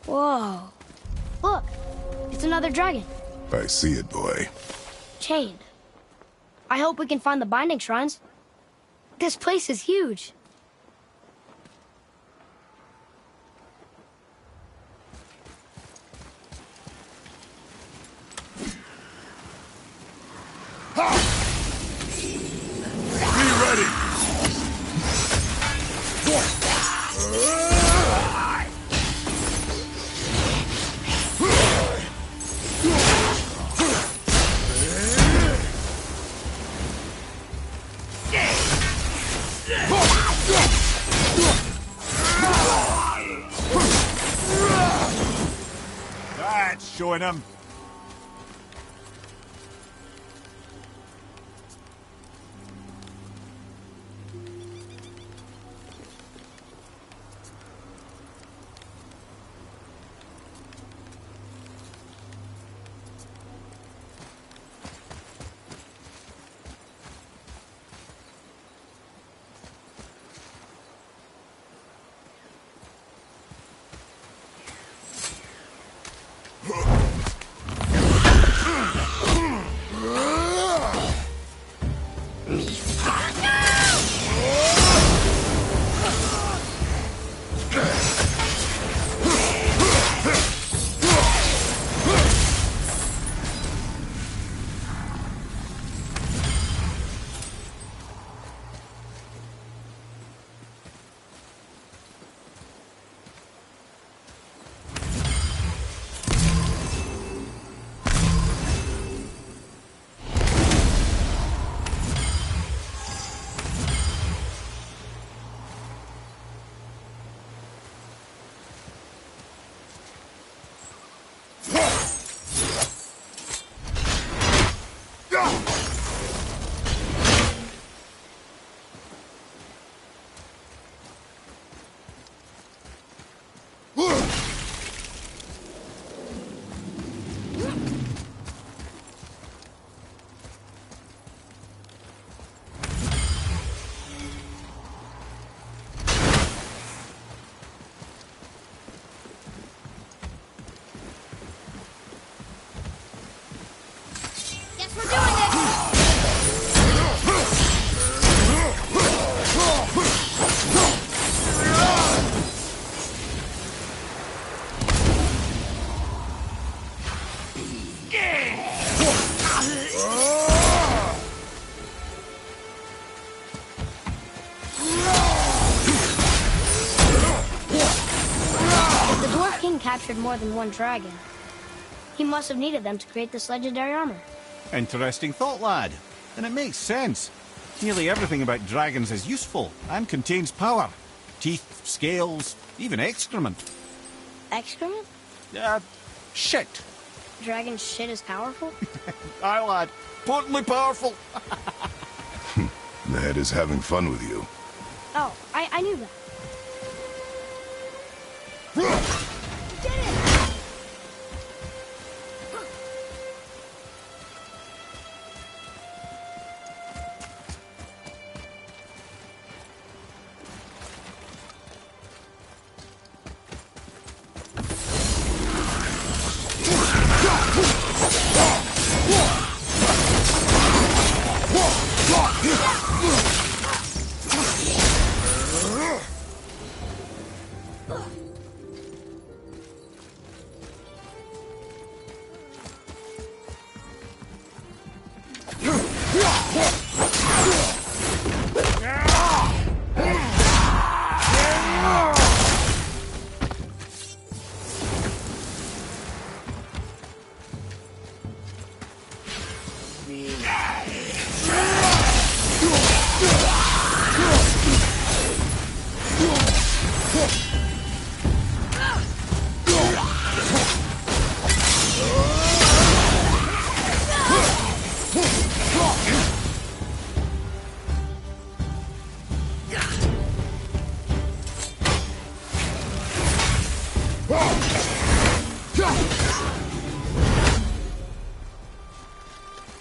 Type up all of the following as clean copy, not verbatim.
Whoa. Look, it's another dragon. I see it, boy. Chained. I hope we can find the binding shrines. This place is huge. That's showing him. Captured more than one dragon. He must have needed them to create this legendary armor. Interesting thought, lad. And it makes sense. Nearly everything about dragons is useful and contains power. Teeth, scales, even excrement. Excrement? Shit. Dragon shit is powerful? Aye, lad. Potently powerful. Ned is having fun with you. Oh, I knew that.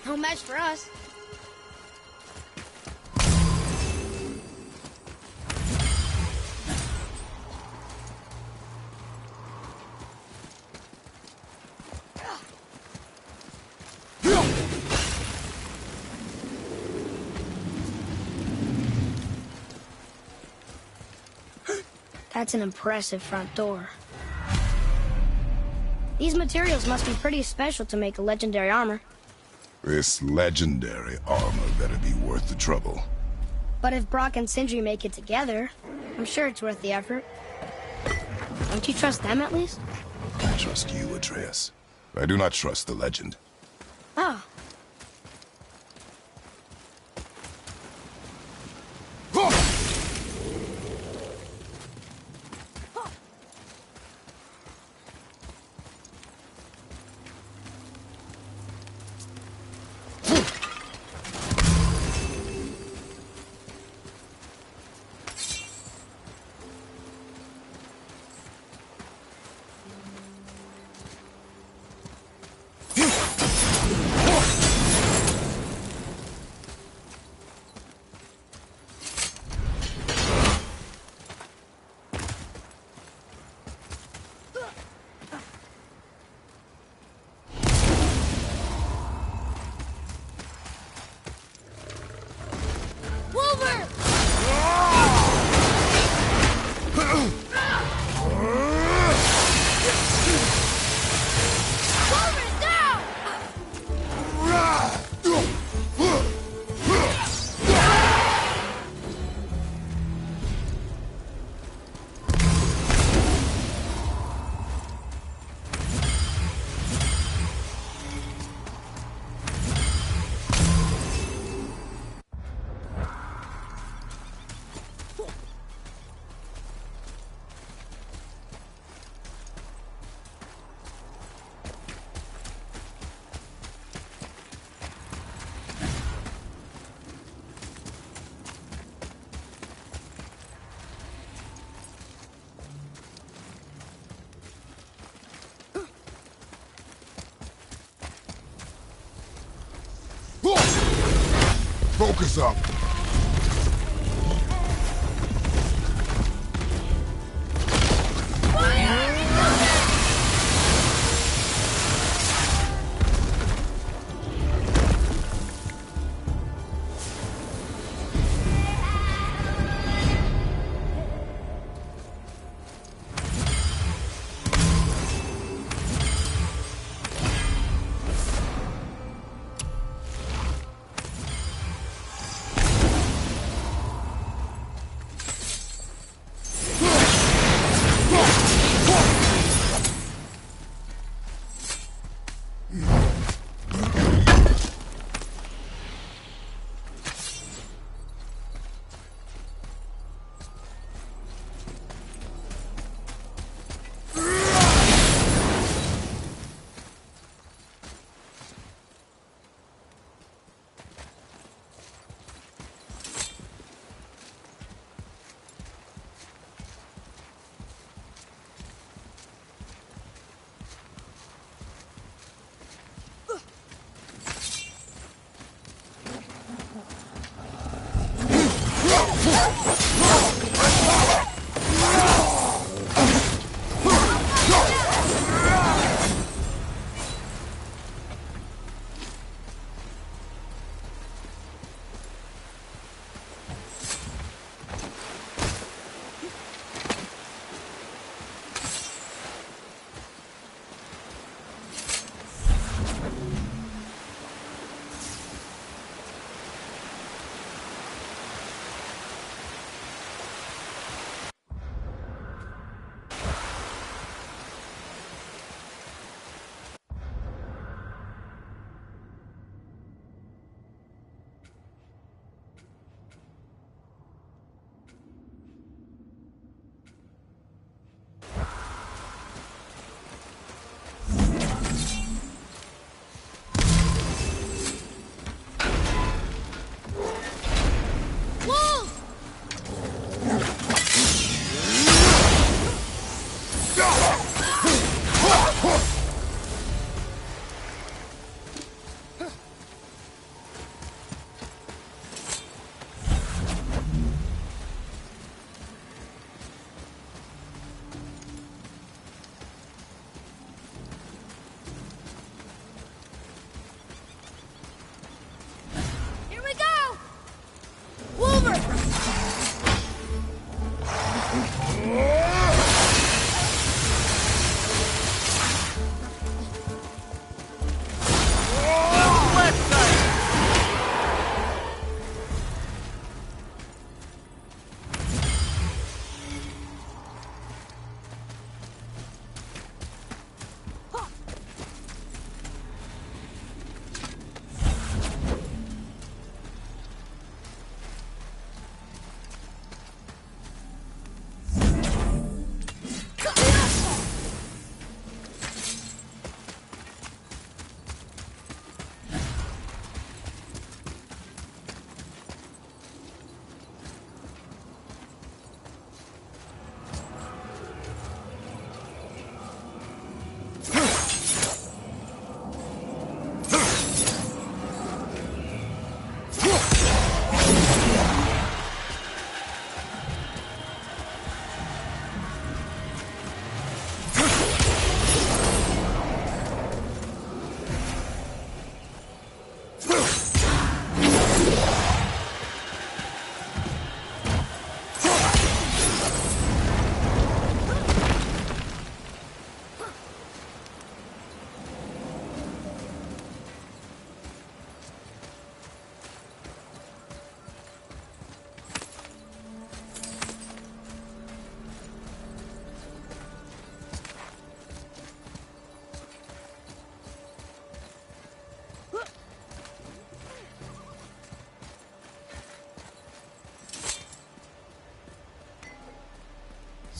No match for us. That's an impressive front door. These materials must be pretty special to make a legendary armor. This legendary armor better be worth the trouble. But if Brock and Sindri make it together, I'm sure it's worth the effort. Don't you trust them at least? I trust you, Atreus. I do not trust the legend. Oh. Focus up.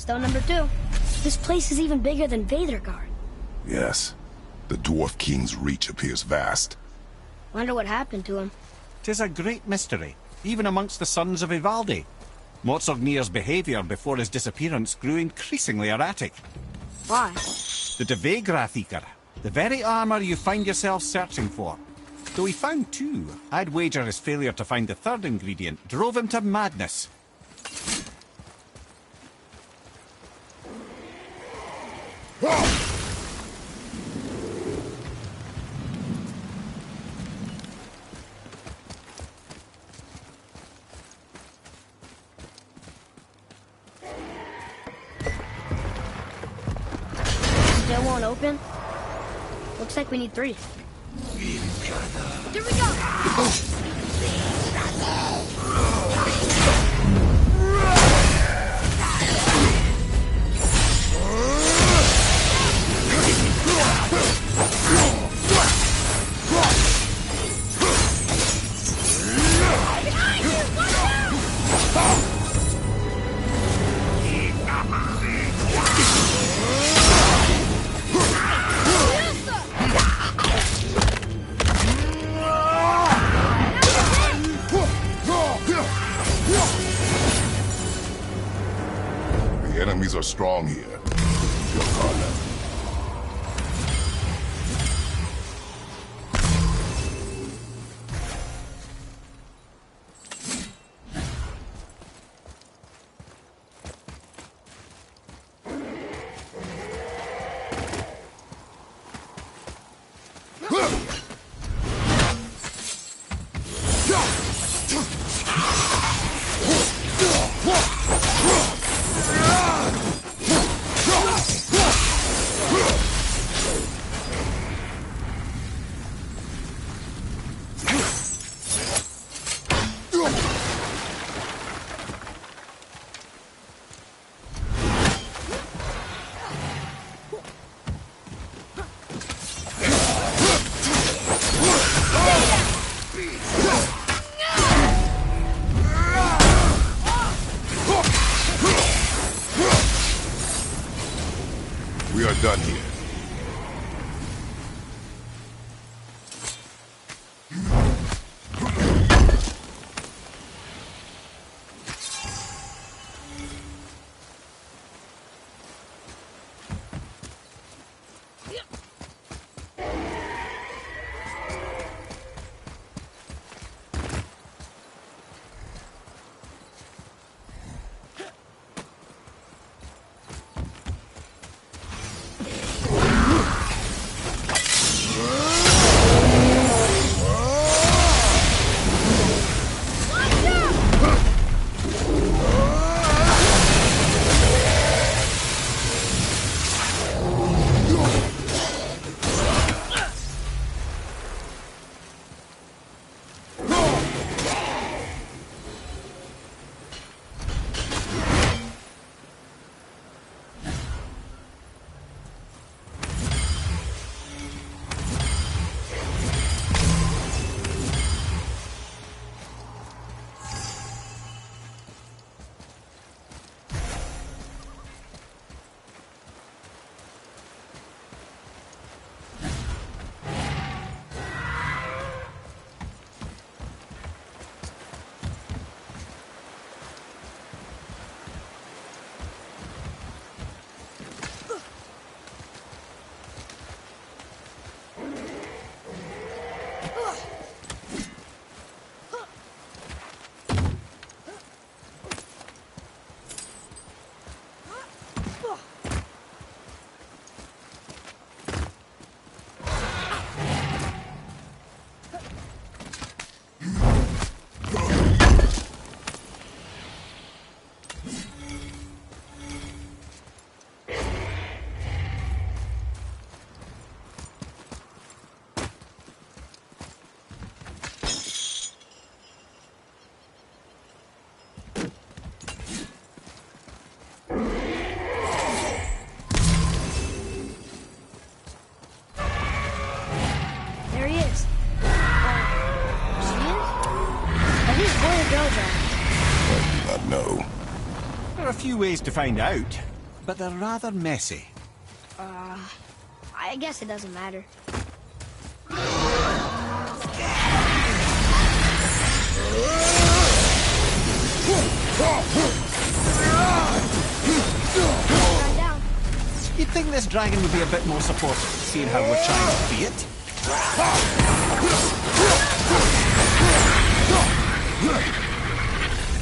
Stone number 2. This place is even bigger than Vadergard. Yes. The Dwarf King's reach appears vast. Wonder what happened to him. 'Tis a great mystery, even amongst the sons of Ivaldi. Mortsognir's behaviour before his disappearance grew increasingly erratic. Why? The Devegrathikar, the very armour you find yourself searching for. Though he found 2, I'd wager his failure to find the 3rd ingredient drove him to madness. Still won't open? Looks like we need 3. Here we go! The enemies are strong here. Your partner. We are done here. No. There are a few ways to find out. but they're rather messy. I guess it doesn't matter. Calm down. You'd think this dragon would be a bit more supportive, seeing how we're trying to free it.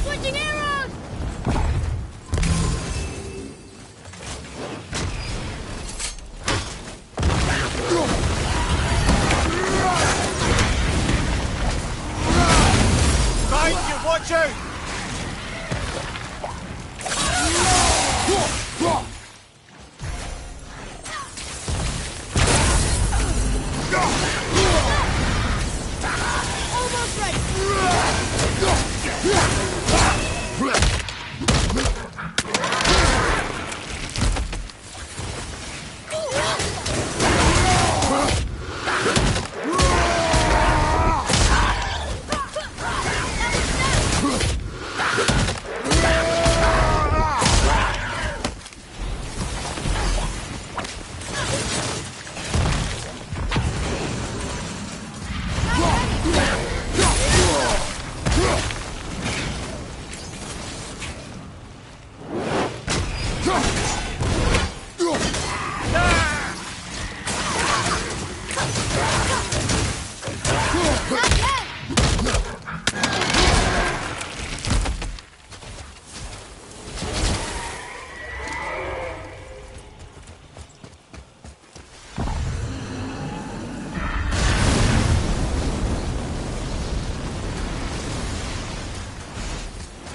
Switching arrows! Right, you watch out! Almost ready!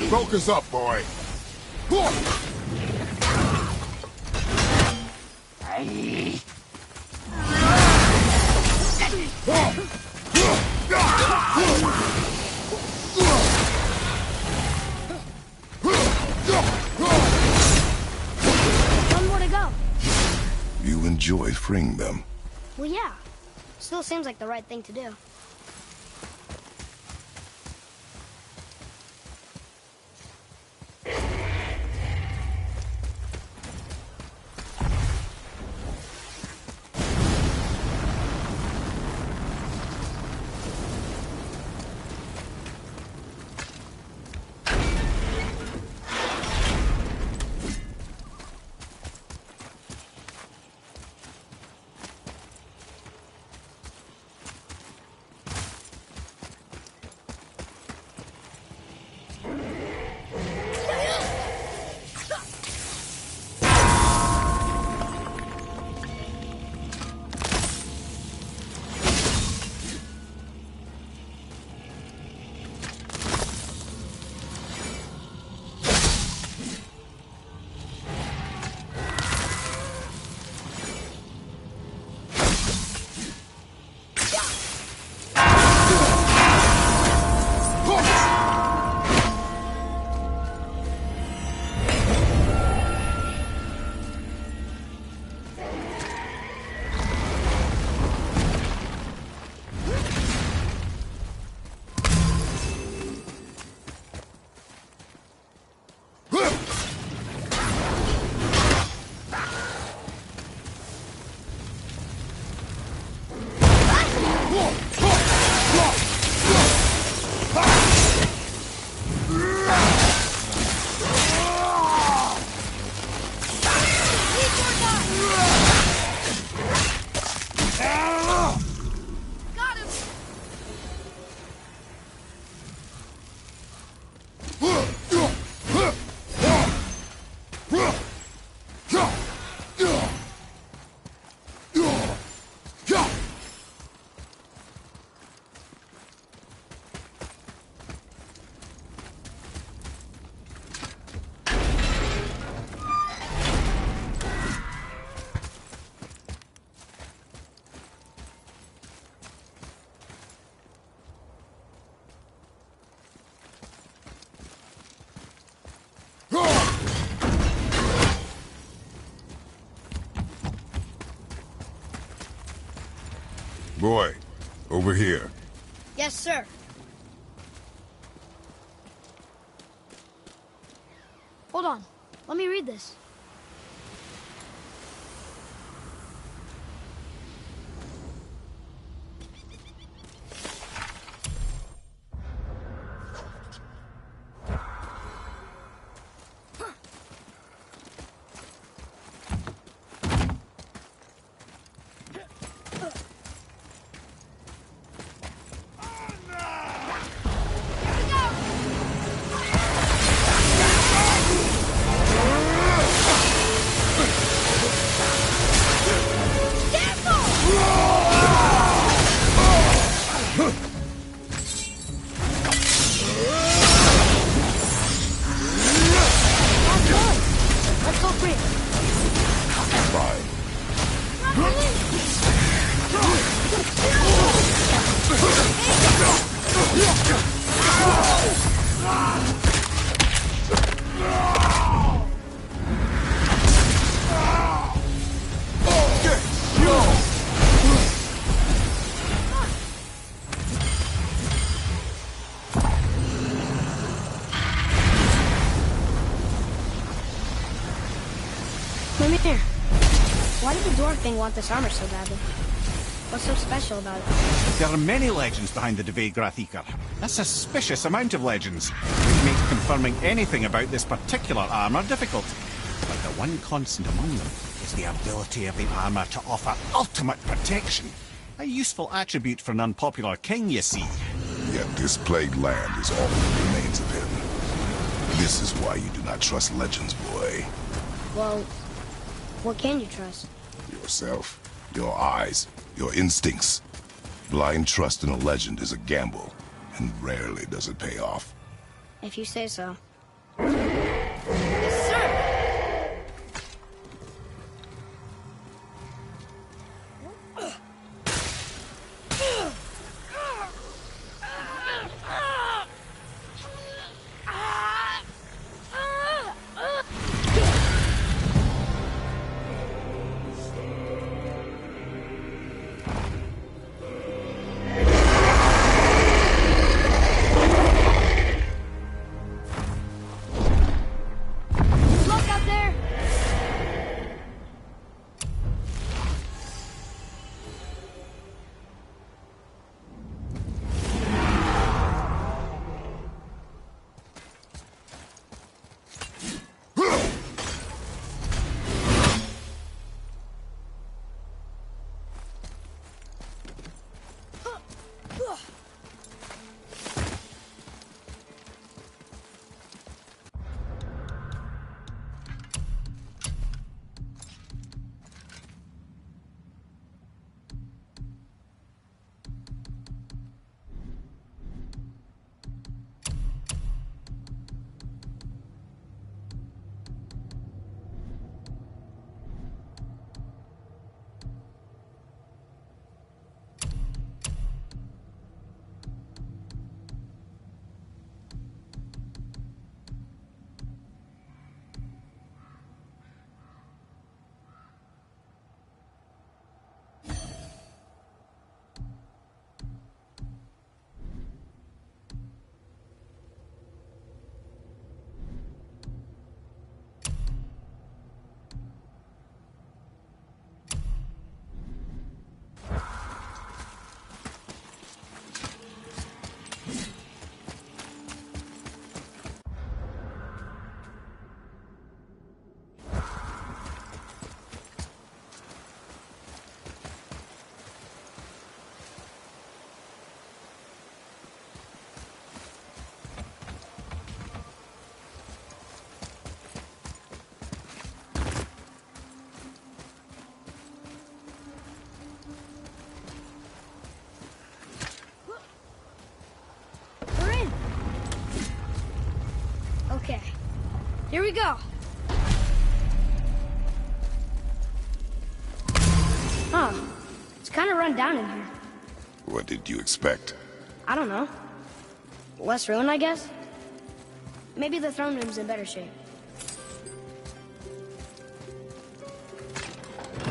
Focus up, boy. One more to go. You enjoy freeing them. Well, yeah. Still seems like the right thing to do. Boy, over here. Yes, sir. Hold on. Let me read this. thing want this armor so badly? What's so special about it? There are many legends behind the Dve Grathikar. A suspicious amount of legends, which makes confirming anything about this particular armor difficult. But the one constant among them is the ability of the armor to offer ultimate protection. A useful attribute for an unpopular king, you see. Yet this plagued land is all that remains of him. This is why you do not trust legends, boy. Well, what can you trust? Yourself, your eyes, your instincts. Blind trust in a legend is a gamble, and rarely does it pay off. If you say so. Yes, sir! Look out there! We're in! Okay, here we go. Huh, it's kind of run down in here. What did you expect? I don't know. Less ruin, I guess? Maybe the throne room's in better shape.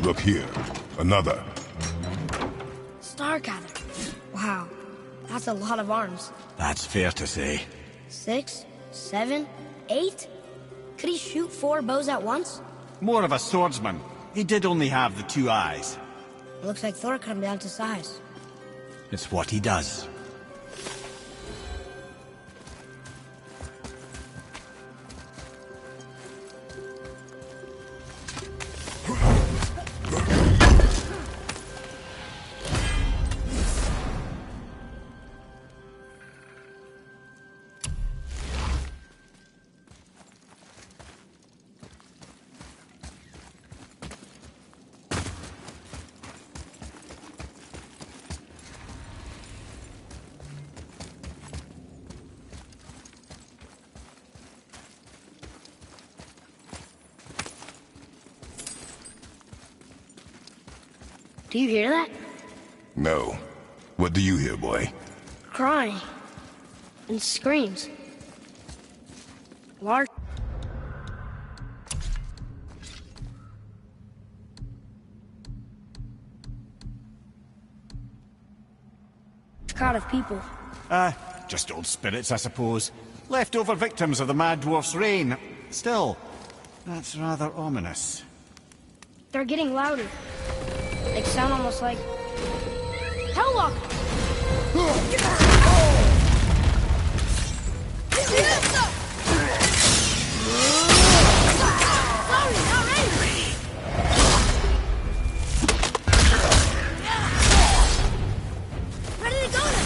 Look here. Another. Stargather. Wow, that's a lot of arms. That's fair to say. 6, 7, 8? Could he shoot 4 bows at once? More of a swordsman. He did only have the 2 eyes. It looks like Thor cut him down to size. It's what he does. Do you hear that? No. What do you hear, boy? Crying. And screams. Large crowd of people. Just old spirits, I suppose. Leftover victims of the Mad Dwarf's reign. Still, that's rather ominous. They're getting louder. They sound almost like Hellwalkers. Sorry, not ready. Ready to go then.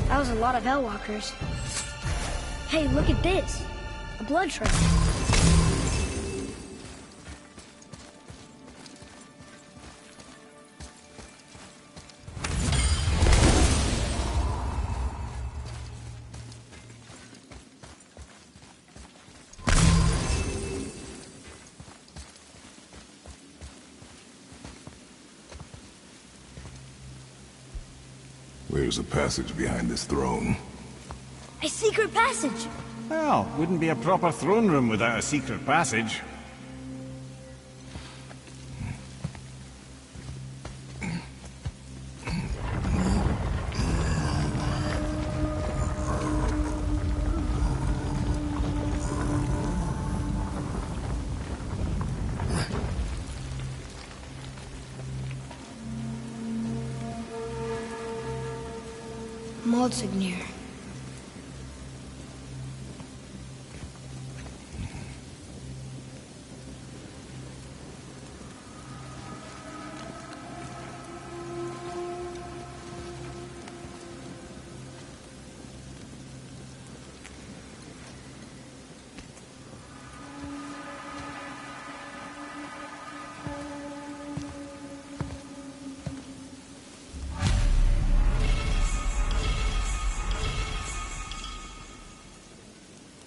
That was a lot of Hellwalkers. Hey, look at this. A blood trail. Where's the passage behind this throne? A secret passage. Well, wouldn't be a proper throne room without a secret passage. Maldsignir.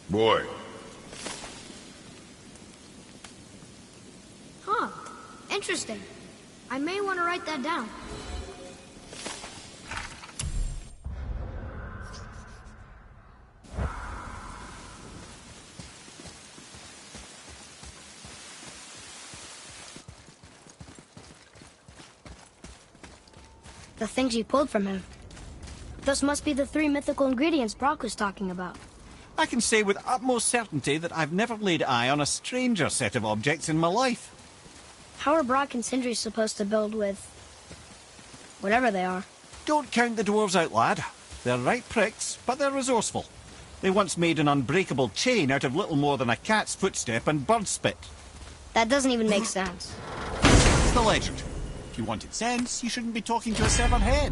Boy. Huh. Interesting. I may want to write that down. The things you pulled from him. Those must be the 3 mythical ingredients Brock was talking about. I can say with utmost certainty that I've never laid eye on a stranger set of objects in my life. How are Brock and Sindri supposed to build with whatever they are? Don't count the dwarves out, lad. They're right pricks, but they're resourceful. They once made an unbreakable chain out of little more than a cat's footstep and bird spit. That doesn't even make sense. It's the legend. If you wanted sense, you shouldn't be talking to a severed head.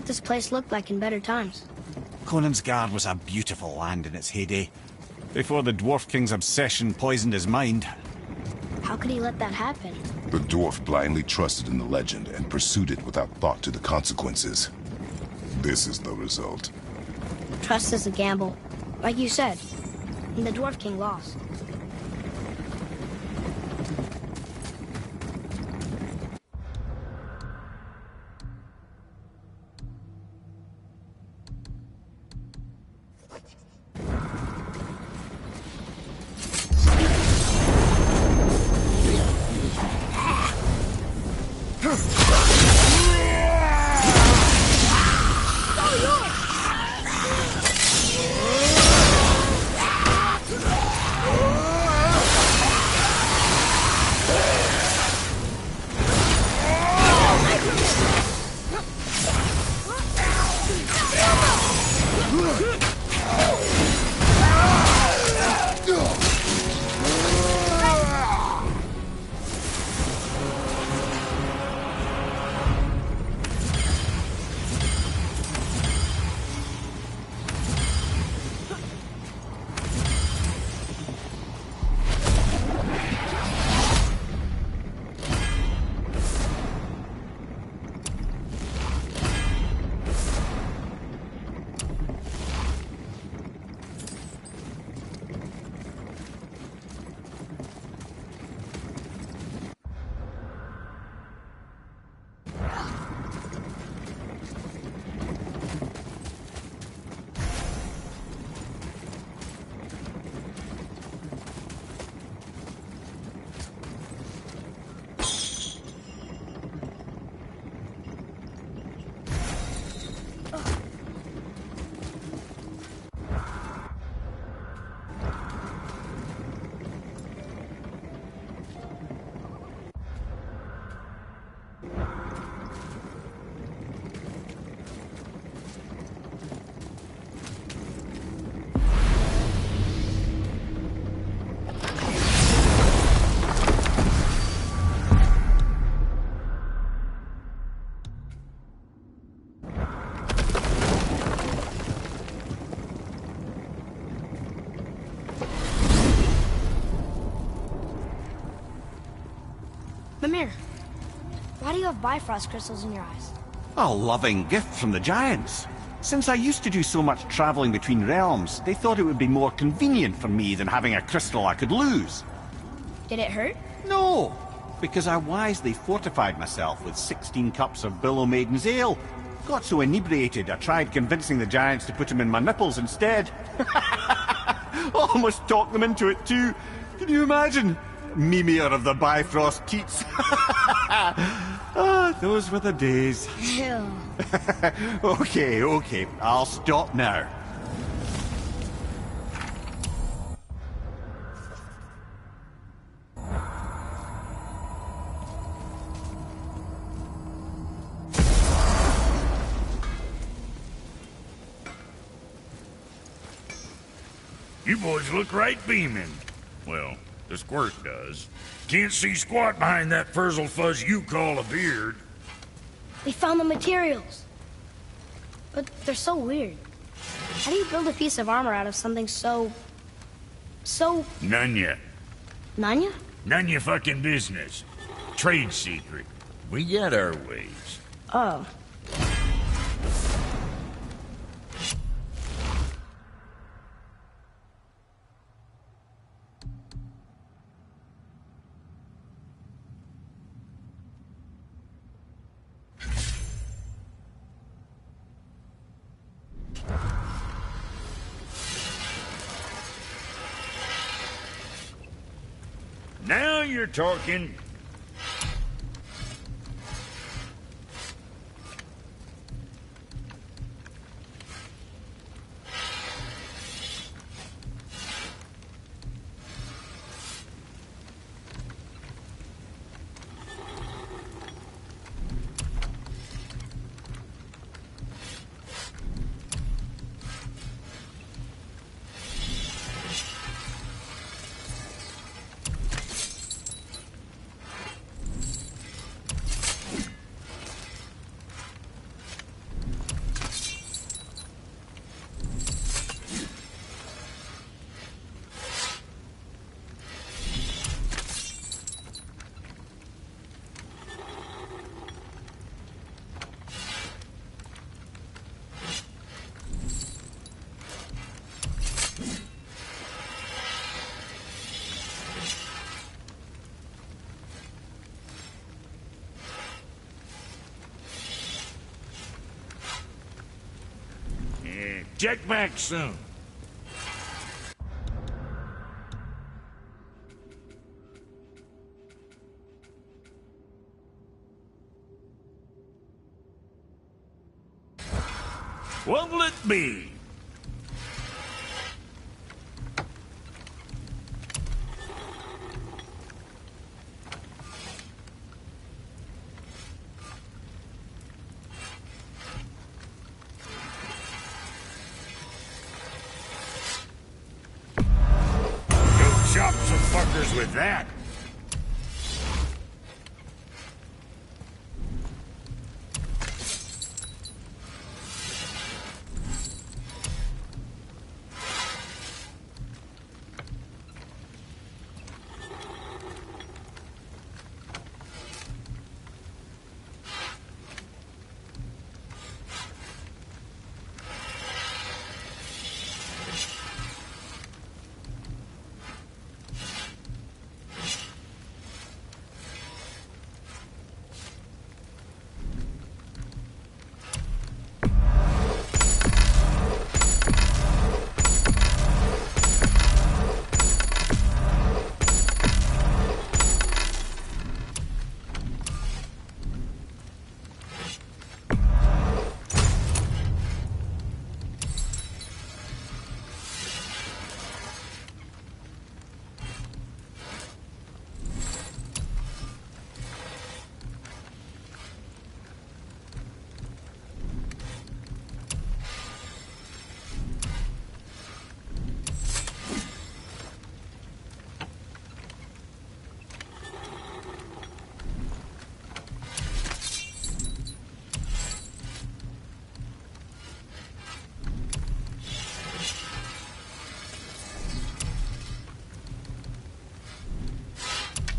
this place looked like in better times. Conan's Guard was a beautiful land in its heyday, before the Dwarf King's obsession poisoned his mind. How could he let that happen? The dwarf blindly trusted in the legend and pursued it without thought to the consequences. This is the result. Trust is a gamble. Like you said. And the Dwarf King lost. Mimir, why do you have Bifrost crystals in your eyes? A loving gift from the Giants. Since I used to do so much traveling between realms, they thought it would be more convenient for me than having a crystal I could lose. Did it hurt? No, because I wisely fortified myself with 16 cups of Billow Maiden's Ale. Got so inebriated, I tried convincing the Giants to put them in my nipples instead. Almost talked them into it too. Can you imagine? Mimir of the Bifrost teats. Ah, those were the days. Ew. Okay, I'll stop now. You boys look right beaming. Well, the squirt does. Can't see squat behind that frizzle fuzz you call a beard. We found the materials. But they're so weird. How do you build a piece of armor out of something so... None yet. Nanya? None your fucking business. Trade secret. We got our ways. Oh. Now you're talking. Check back soon. What'll it be? Chop some fuckers with that.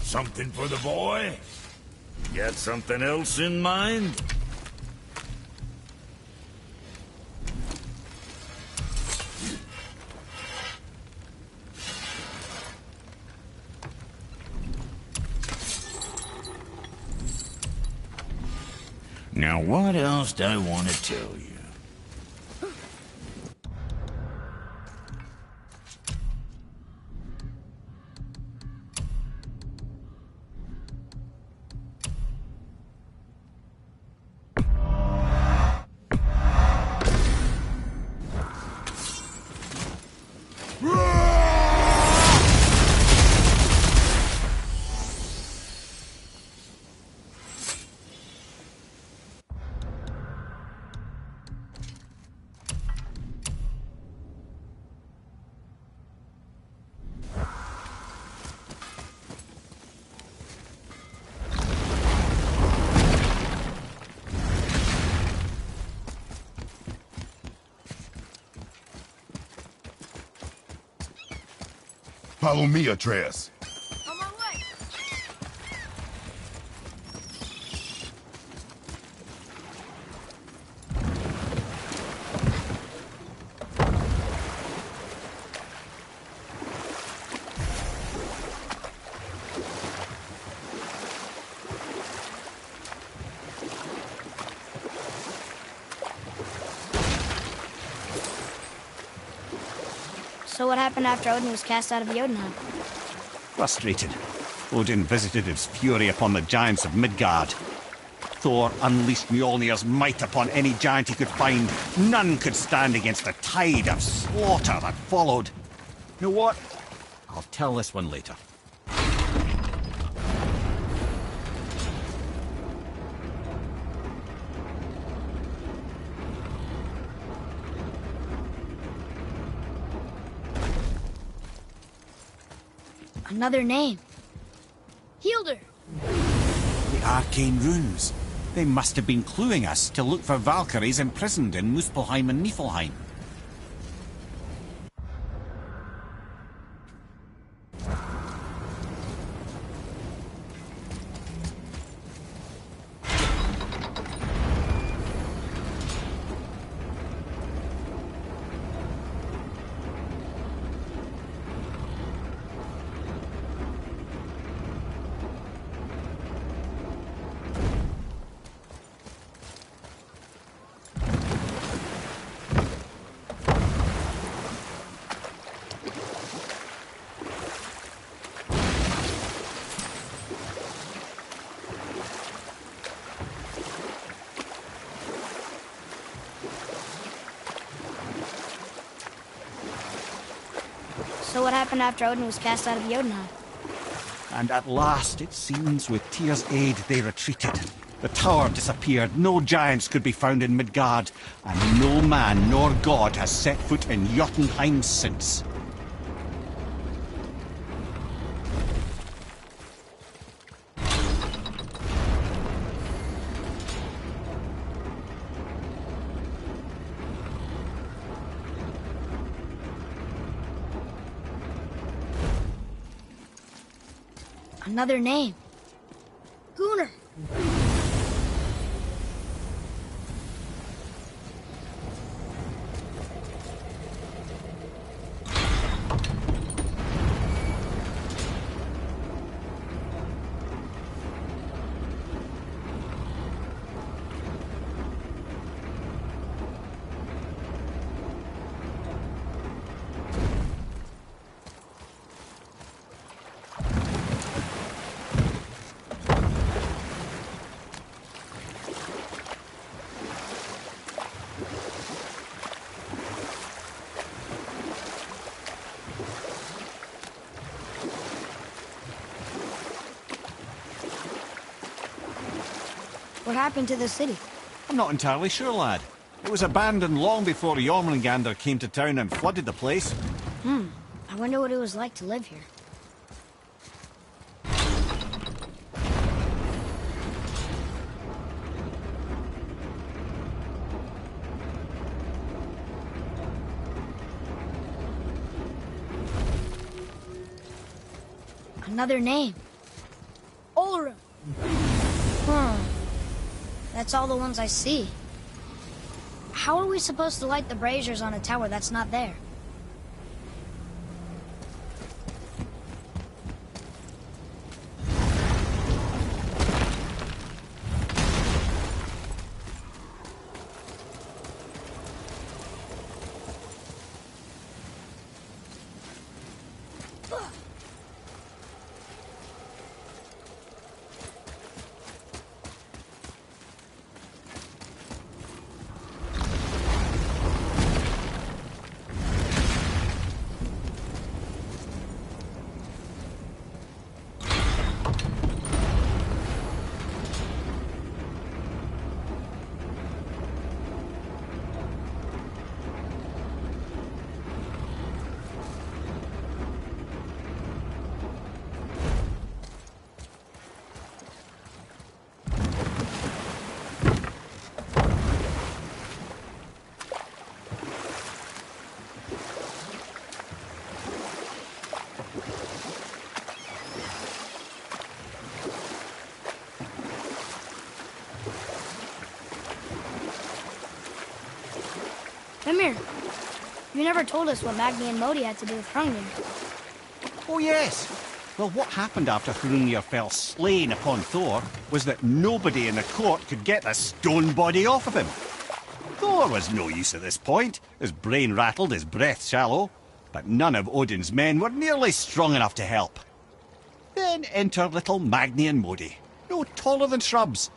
Something for the boy? Got something else in mind? Now what else do I want to tell you? Follow me, Atreus. On my way. So what happened after Odin was cast out of Jotunheim? Frustrated, Odin visited his fury upon the giants of Midgard. Thor unleashed Mjolnir's might upon any giant he could find. None could stand against the tide of slaughter that followed. You know what? I'll tell this one later. Another name. Hildur. The arcane runes. They must have been cluing us to look for Valkyries imprisoned in Muspelheim and Niflheim. So what happened after Odin was cast out of Jotunheim? And at last, it seems, with Tyr's aid, they retreated. The tower disappeared, no giants could be found in Midgard, and no man nor god has set foot in Jotunheim since. Another name. Gunnar. What happened to the city? I'm not entirely sure, lad. It was abandoned long before Jormungandr came to town and flooded the place. I wonder what it was like to live here. Another name. Olra. That's all the ones I see. How are we supposed to light the braziers on a tower that's not there? Come here. You never told us what Magni and Modi had to do with Hrungnir. Oh, yes. Well, what happened after Hrungnir fell slain upon Thor was that nobody in the court could get the stone body off of him. Thor was no use at this point, his brain rattled, his breath shallow, but none of Odin's men were nearly strong enough to help. Then enter little Magni and Modi, no taller than shrubs.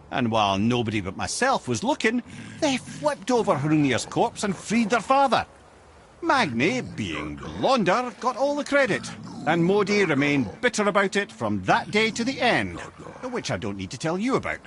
And while nobody but myself was looking, they flipped over Hrungnir's corpse and freed their father. Magni, being blonder, got all the credit, and Modi remained bitter about it from that day to the end, which I don't need to tell you about.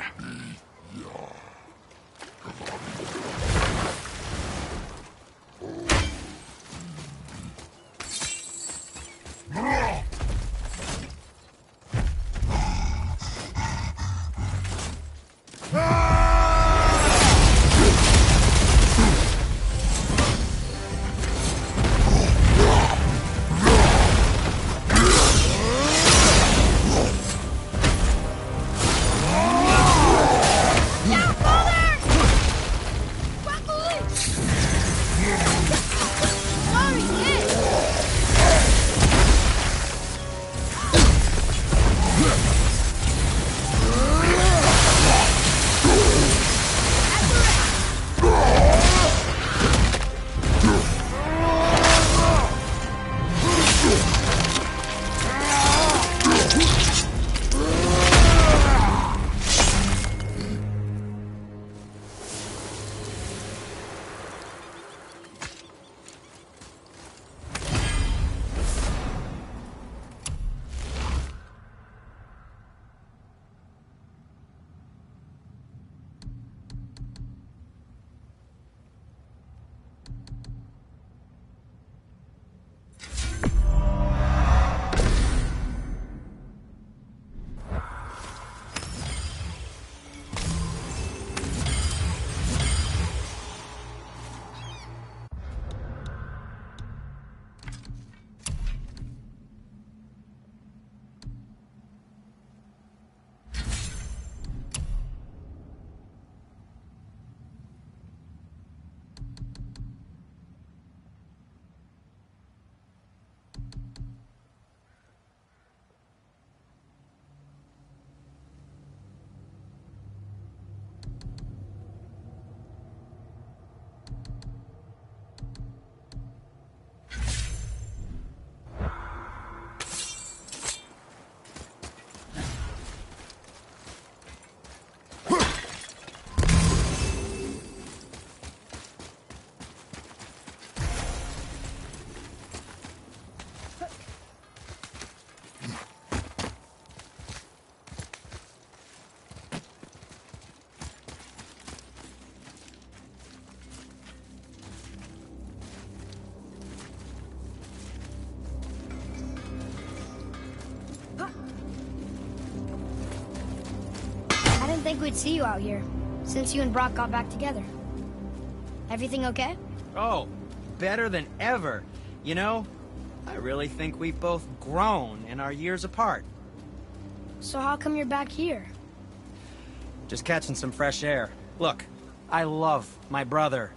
think we'd see you out here, since you and Brock got back together. Everything okay? Oh, better than ever. You know, I really think we've both grown in our years apart. So how come you're back here? Just catching some fresh air. Look, I love my brother,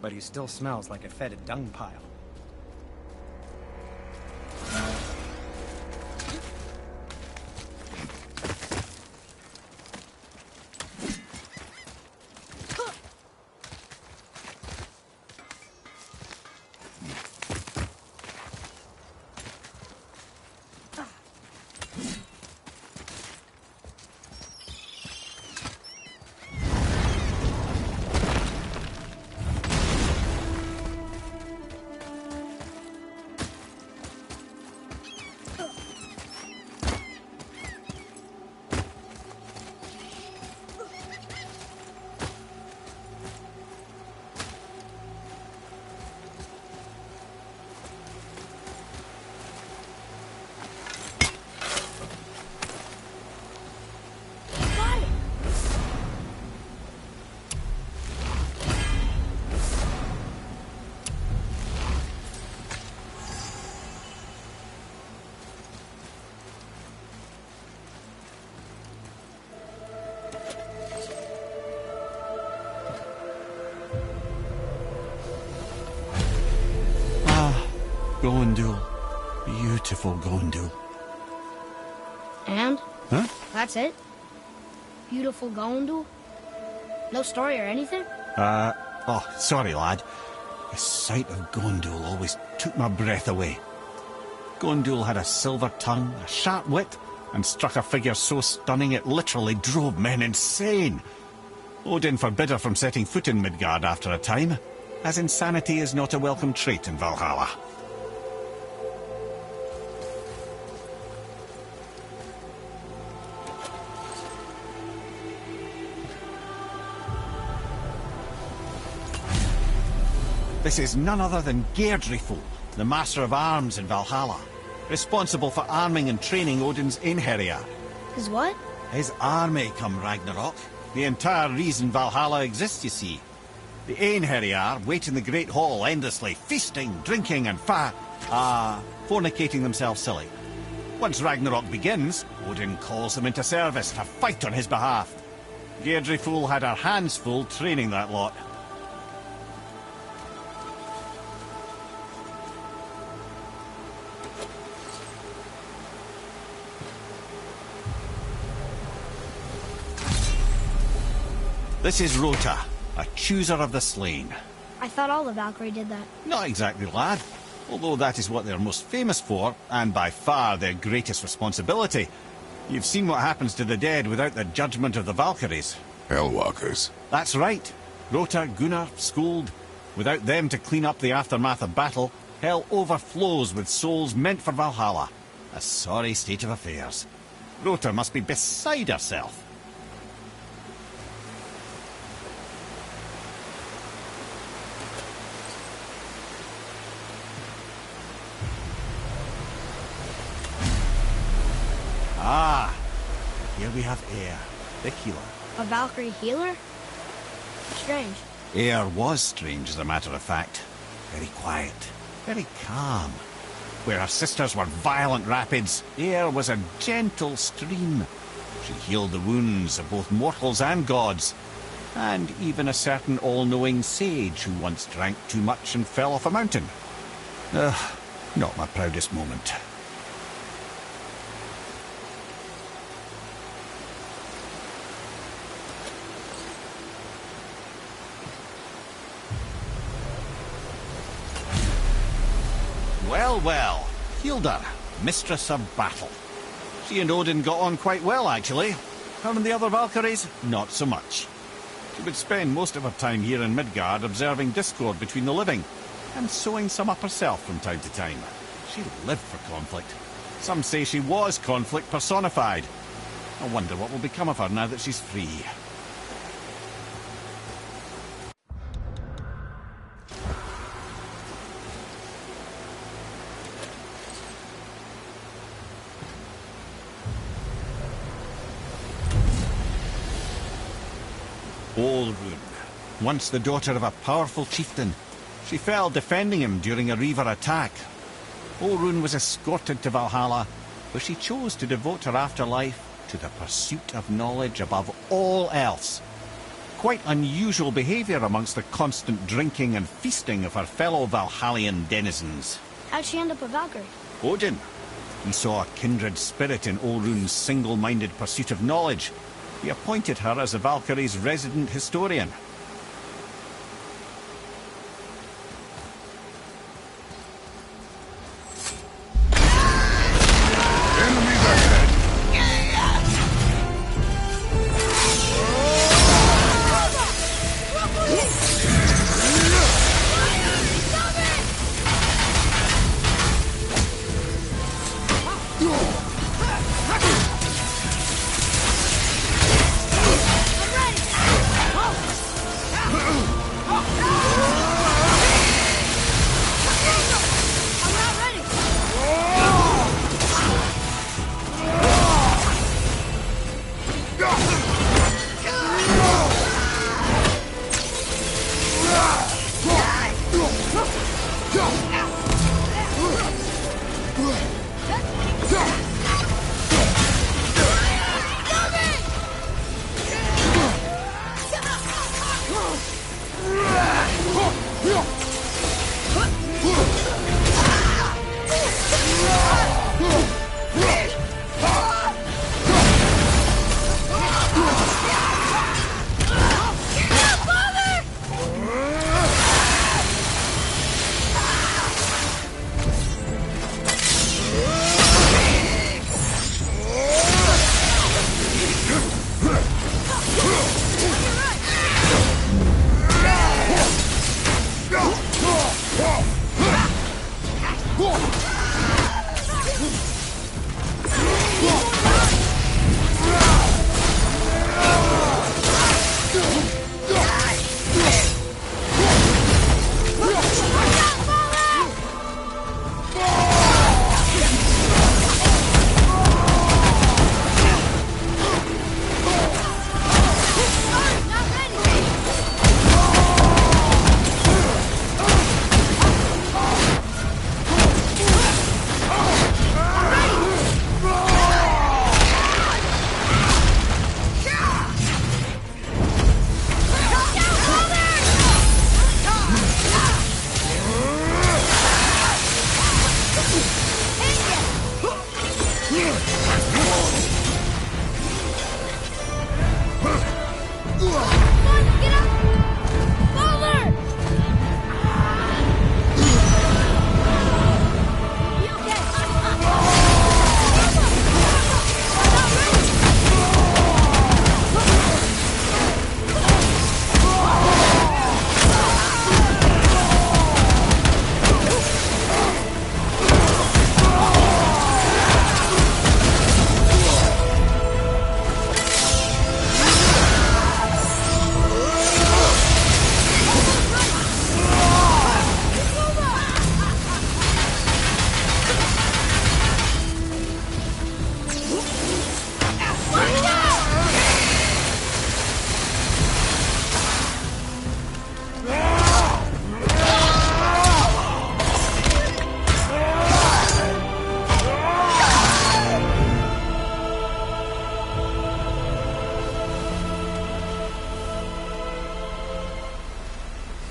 but he still smells like a fetid dung pile. Gondul. Beautiful Gondul. And? Huh? That's it? Beautiful Gondul? No story or anything? Oh, sorry, lad. The sight of Gondul always took my breath away. Gondul had a silver tongue, a sharp wit, and struck a figure so stunning it literally drove men insane. Odin forbid her from setting foot in Midgard after a time, as insanity is not a welcome trait in Valhalla. This is none other than Geirdriful, the Master of Arms in Valhalla, responsible for arming and training Odin's Einherjar. His what? His army come Ragnarok. The entire reason Valhalla exists, you see. The Einherjar wait in the Great Hall endlessly, feasting, drinking and fornicating themselves silly. Once Ragnarok begins, Odin calls them into service to fight on his behalf. Geirdriful had her hands full training that lot. This is Rota, a chooser of the slain. I thought all the Valkyrie did that. Not exactly, lad. Although that is what they're most famous for, and by far their greatest responsibility. You've seen what happens to the dead without the judgment of the Valkyries. Hellwalkers. That's right. Rota, Gunnar, Skuld. Without them to clean up the aftermath of battle, hell overflows with souls meant for Valhalla. A sorry state of affairs. Rota must be beside herself. Ah, here we have Air, the healer. A Valkyrie healer? Strange. Air was strange, as a matter of fact. Very quiet, very calm. Where her sisters were violent rapids, Air was a gentle stream. She healed the wounds of both mortals and gods, and even a certain all-knowing sage who once drank too much and fell off a mountain. Not my proudest moment. Well, well, Hilda, Mistress of Battle. She and Odin got on quite well, actually. Her and the other Valkyries, not so much. She would spend most of her time here in Midgard observing discord between the living, and sewing some up herself from time to time. She lived for conflict. Some say she was conflict personified. I wonder what will become of her now that she's free. Olrun, once the daughter of a powerful chieftain. She fell defending him during a Reaver attack. Olrun was escorted to Valhalla, where she chose to devote her afterlife to the pursuit of knowledge above all else. Quite unusual behaviour amongst the constant drinking and feasting of her fellow Valhallian denizens. How'd she end up a Valkyrie? Odin. He saw a kindred spirit in Olrun's single-minded pursuit of knowledge. He appointed her as the Valkyrie's resident historian.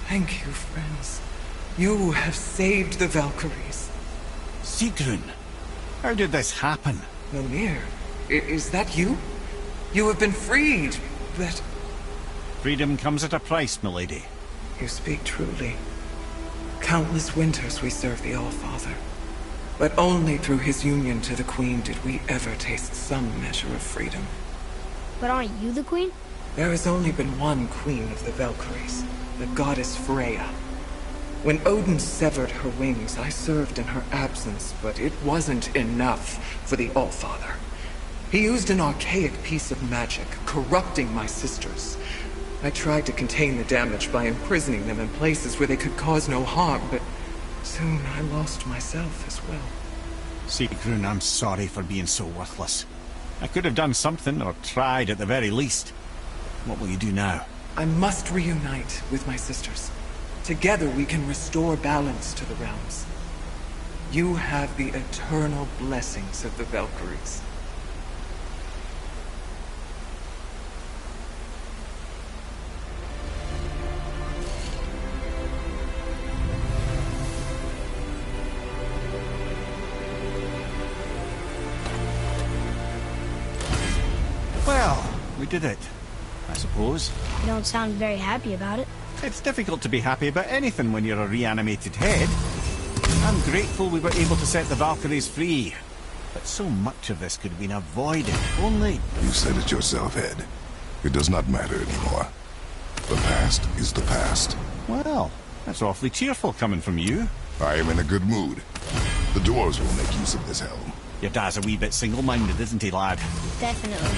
Thank you, friends. You have saved the Valkyries. Sigrun, how did this happen? Mimir, is that you? You have been freed, but... Freedom comes at a price, milady. You speak truly. Countless winters we served the All-Father. But only through his union to the Queen did we ever taste some measure of freedom. But aren't you the queen? There has only been one queen of the Valkyries, the goddess Freya. When Odin severed her wings, I served in her absence, but it wasn't enough for the All-Father. He used an archaic piece of magic, corrupting my sisters. I tried to contain the damage by imprisoning them in places where they could cause no harm, but soon I lost myself as well. Sigrun, I'm sorry for being so worthless. I could have done something, or tried at the very least. What will you do now? I must reunite with my sisters. Together we can restore balance to the realms. You have the eternal blessings of the Valkyries. Well, we did it, I suppose. You don't sound very happy about it. It's difficult to be happy about anything when you're a reanimated head. I'm grateful we were able to set the Valkyries free. But so much of this could have been avoided, only... You said it yourself, Ed. It does not matter anymore. The past is the past. Well, that's awfully cheerful coming from you. I am in a good mood. The dwarves will make use of this helm. Your dad's a wee bit single-minded, isn't he, lad? Definitely.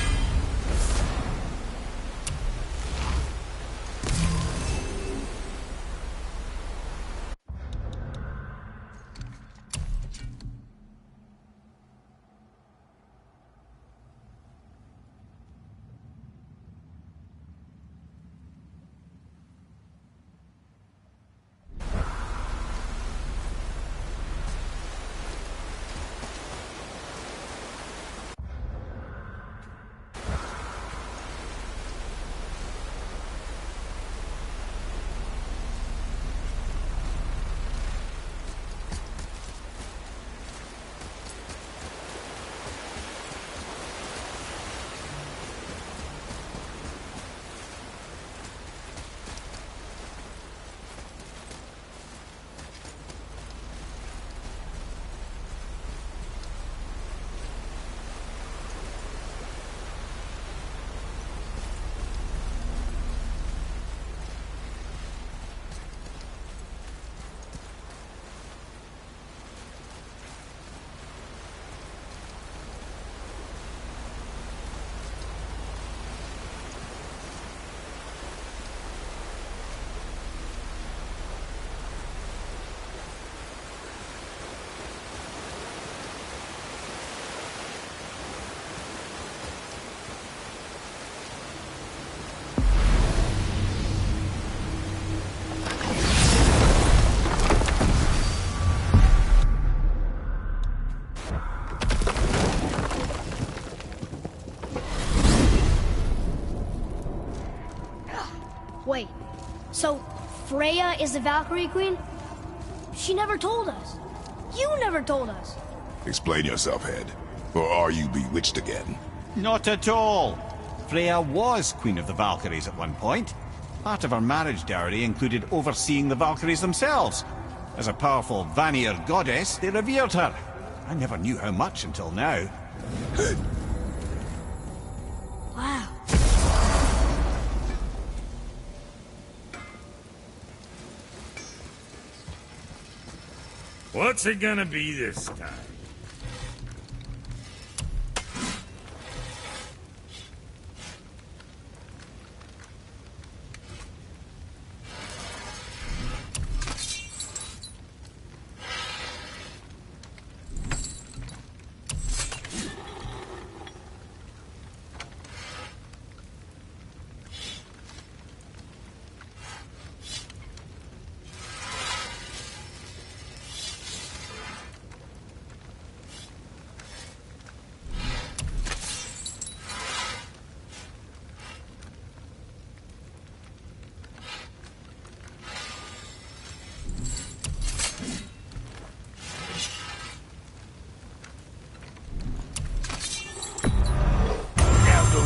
Wait, so Freya is the Valkyrie Queen? She never told us. You never told us. Explain yourself, Ed. Or are you bewitched again? Not at all. Freya was Queen of the Valkyries at one point. Part of her marriage dowry included overseeing the Valkyries themselves. As a powerful Vanir goddess, they revered her. I never knew how much until now. Wow. What's it gonna be this time?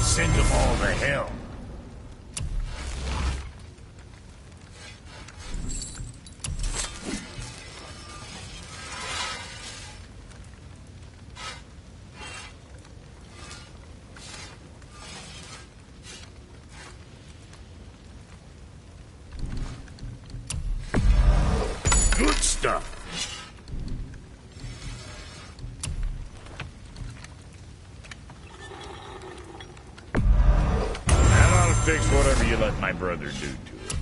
Send them all to hell. Good stuff. Fix whatever you let my brother do to it.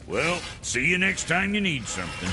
Well, see you next time you need something.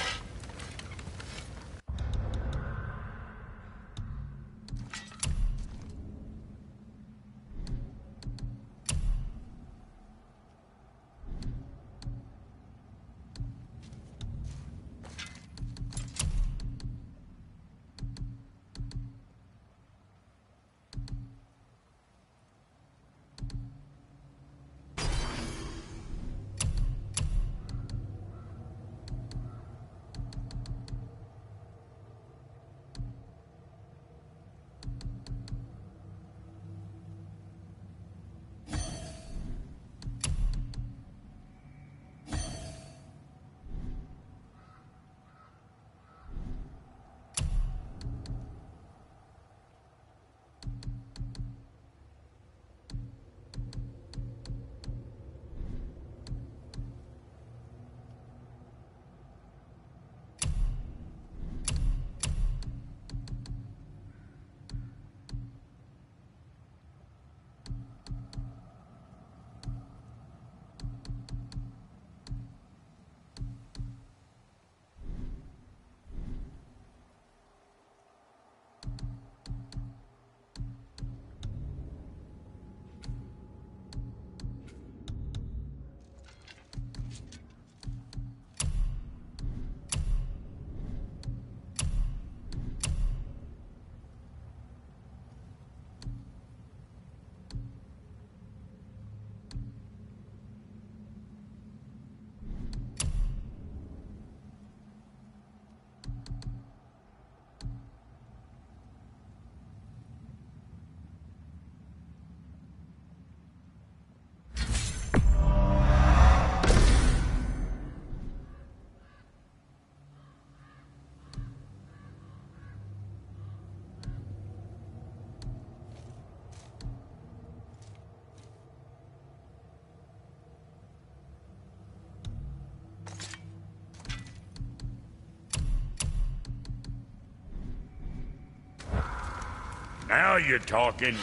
Now you're talking.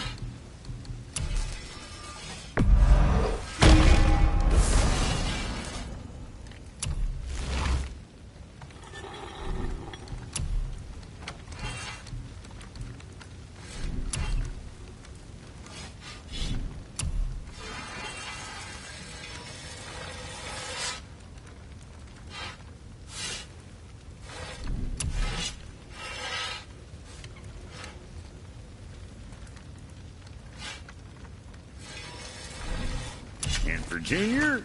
And for Junior,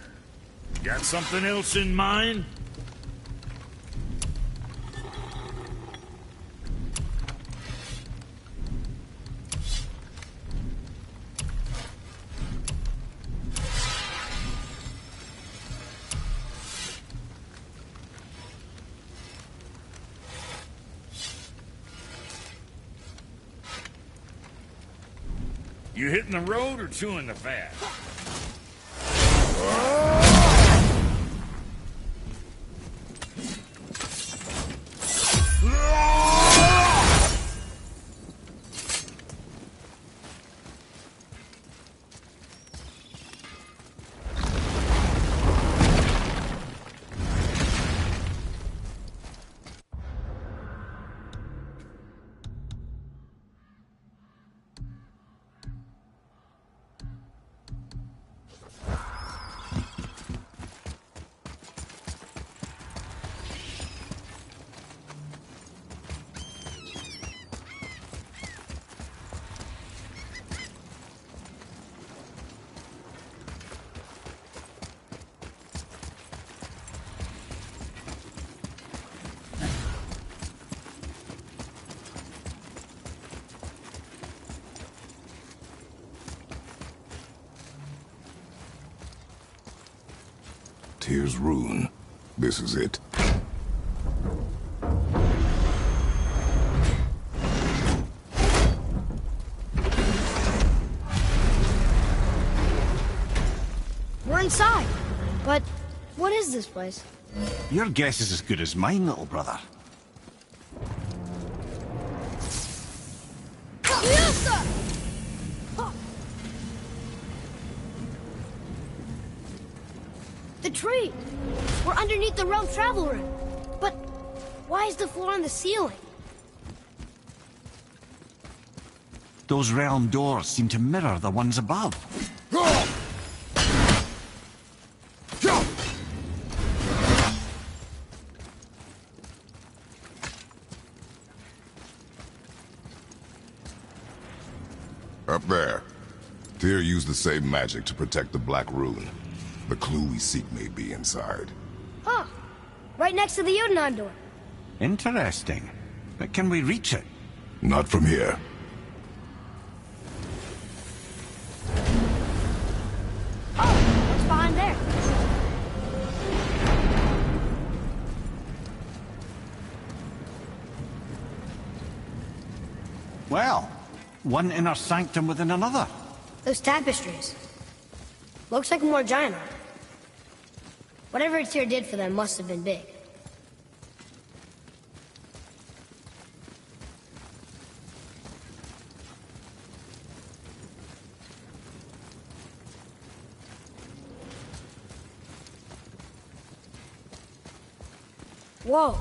got something else in mind? You hitting the road or chewing the fat? Here's Rune. This is it. We're inside. But what is this place? Your guess is as good as mine, little brother. The tree! We're underneath the realm travel room. But why is the floor on the ceiling? Those realm doors seem to mirror the ones above. Up there. Tyr used the same magic to protect the Black Rune. The clue we seek may be inside. Huh. Right next to the Jotunheim door. Interesting. But can we reach it? Not from here. Oh, what's behind there? Well, one inner sanctum within another. Those tapestries. Looks like more giant art. Whatever Tyr did for them must have been big. Whoa,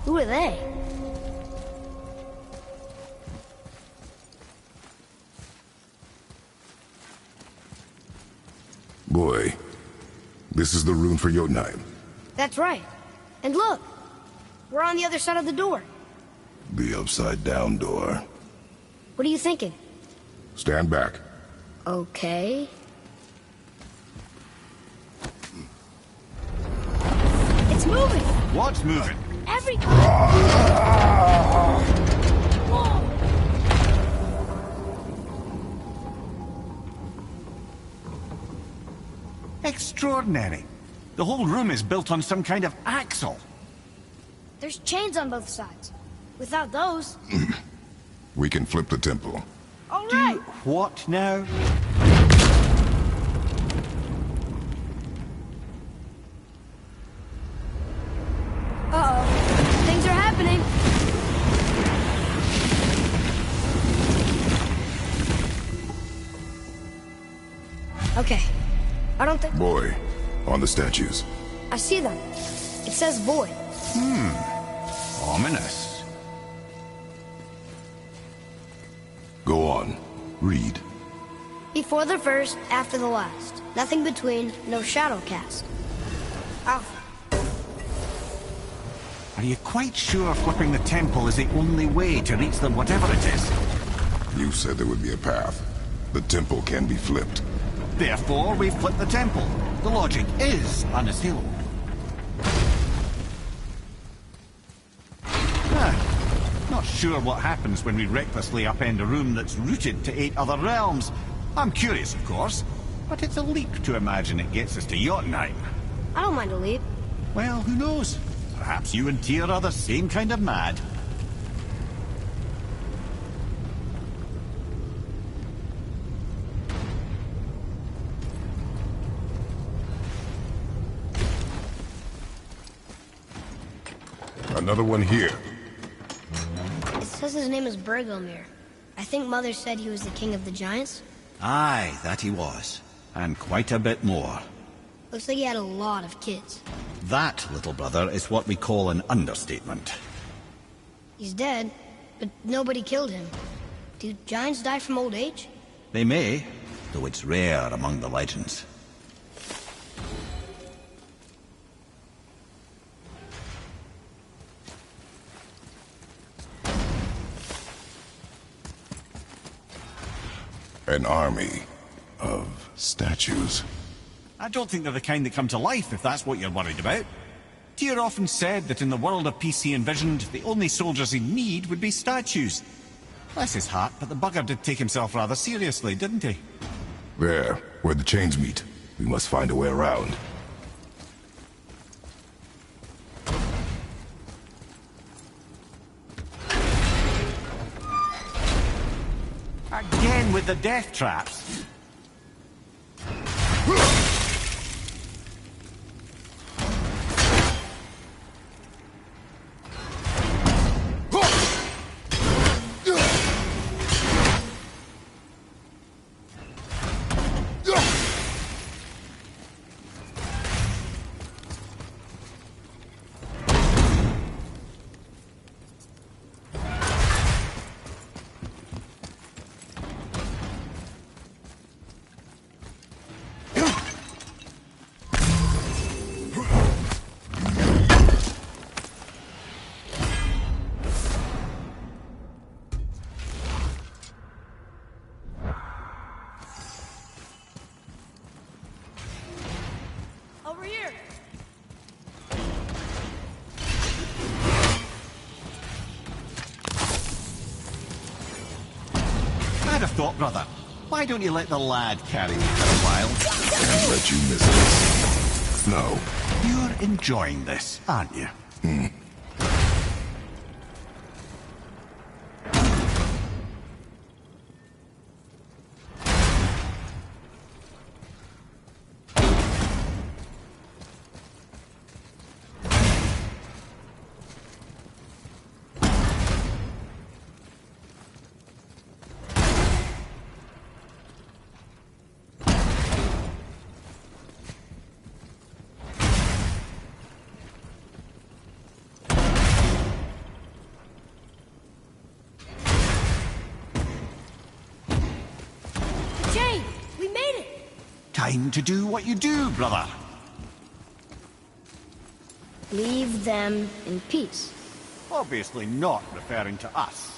who are they? Boy, this is the rune for Jotunheim. That's right. And look, we're on the other side of the door. The upside-down door. What are you thinking? Stand back. Okay. It's moving! What's moving? Every... Whoa! Extraordinary. The whole room is built on some kind of axle. There's chains on both sides. Without those... We can flip the temple. All right! What now? Uh-oh. Things are happening. Okay. I don't think... Boy, on the statues. I see them. It says void. Ominous. Go on. Read. Before the first, after the last. Nothing between, no shadow cast. Alpha. Are you quite sure flipping the temple is the only way to reach them, whatever it is? You said there would be a path. The temple can be flipped. Therefore, we flip the temple. The logic is unassailable. Not sure what happens when we recklessly upend a room that's rooted to 8 other realms. I'm curious, of course, but it's a leap to imagine it gets us to Jotunheim. I don't mind a leap. Well, who knows? Perhaps you and Tyr are the same kind of mad. Another one here. It says his name is Bergelmir. I think Mother said he was the king of the giants. Aye, that he was. And quite a bit more. Looks like he had a lot of kids. That, little brother, is what we call an understatement. He's dead, but nobody killed him. Do giants die from old age? They may, though it's rare among the legends. An army of statues. I don't think they're the kind that come to life, if that's what you're worried about. Tyr often said that in the world of peace he envisioned, the only soldiers he'd need would be statues. Bless his heart, but the bugger did take himself rather seriously, didn't he? There, where the chains meet. We must find a way around. Again with the death traps. have thought, brother, why don't you let the lad carry you for a while? Can't let you miss this. No. You're enjoying this, aren't you? Jane, we made it! Time to do what you do, brother. Leave them in peace. Obviously not referring to us.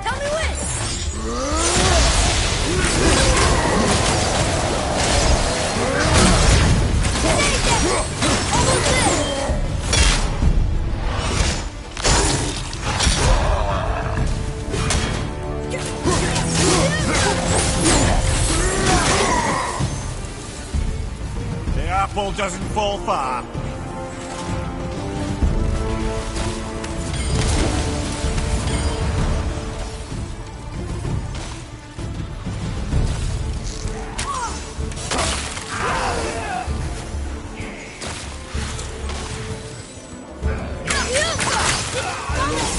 Tell me when! The apple doesn't fall far.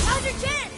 How's your chance?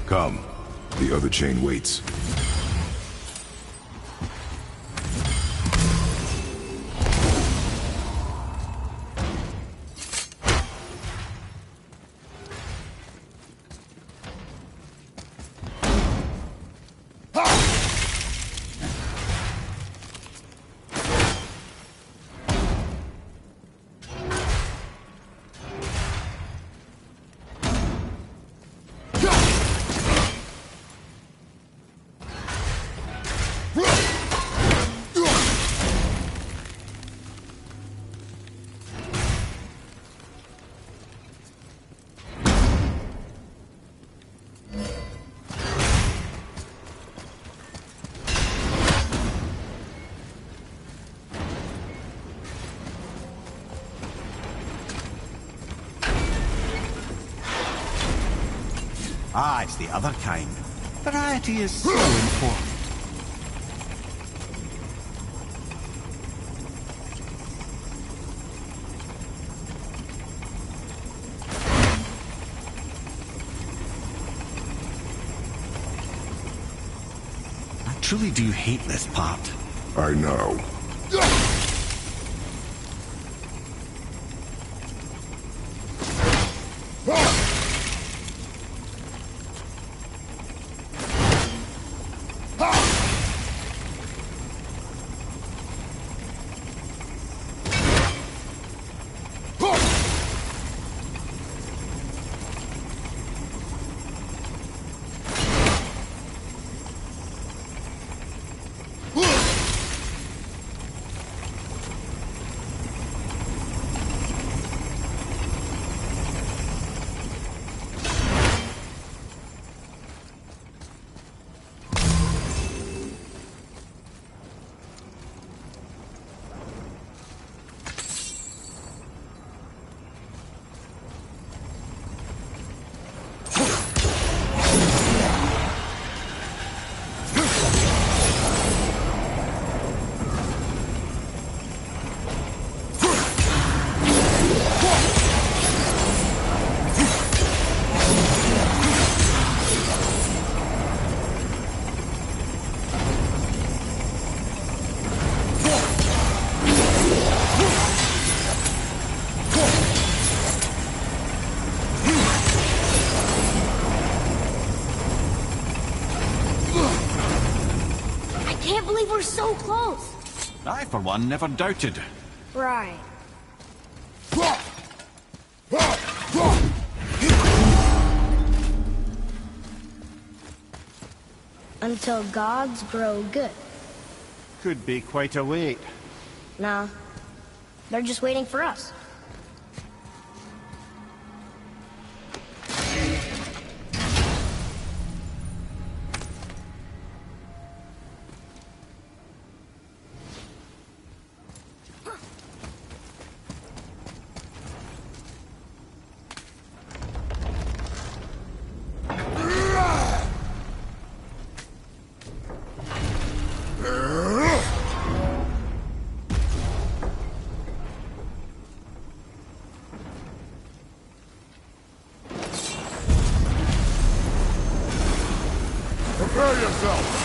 Come. The other chain waits. Ah, it's the other kind. Variety is so important. I truly do hate this part. I know. I can't believe we're so close. I, for one, never doubted. Right. Until gods grow good. Could be quite a wait. Nah. They're just waiting for us. Prepare yourself!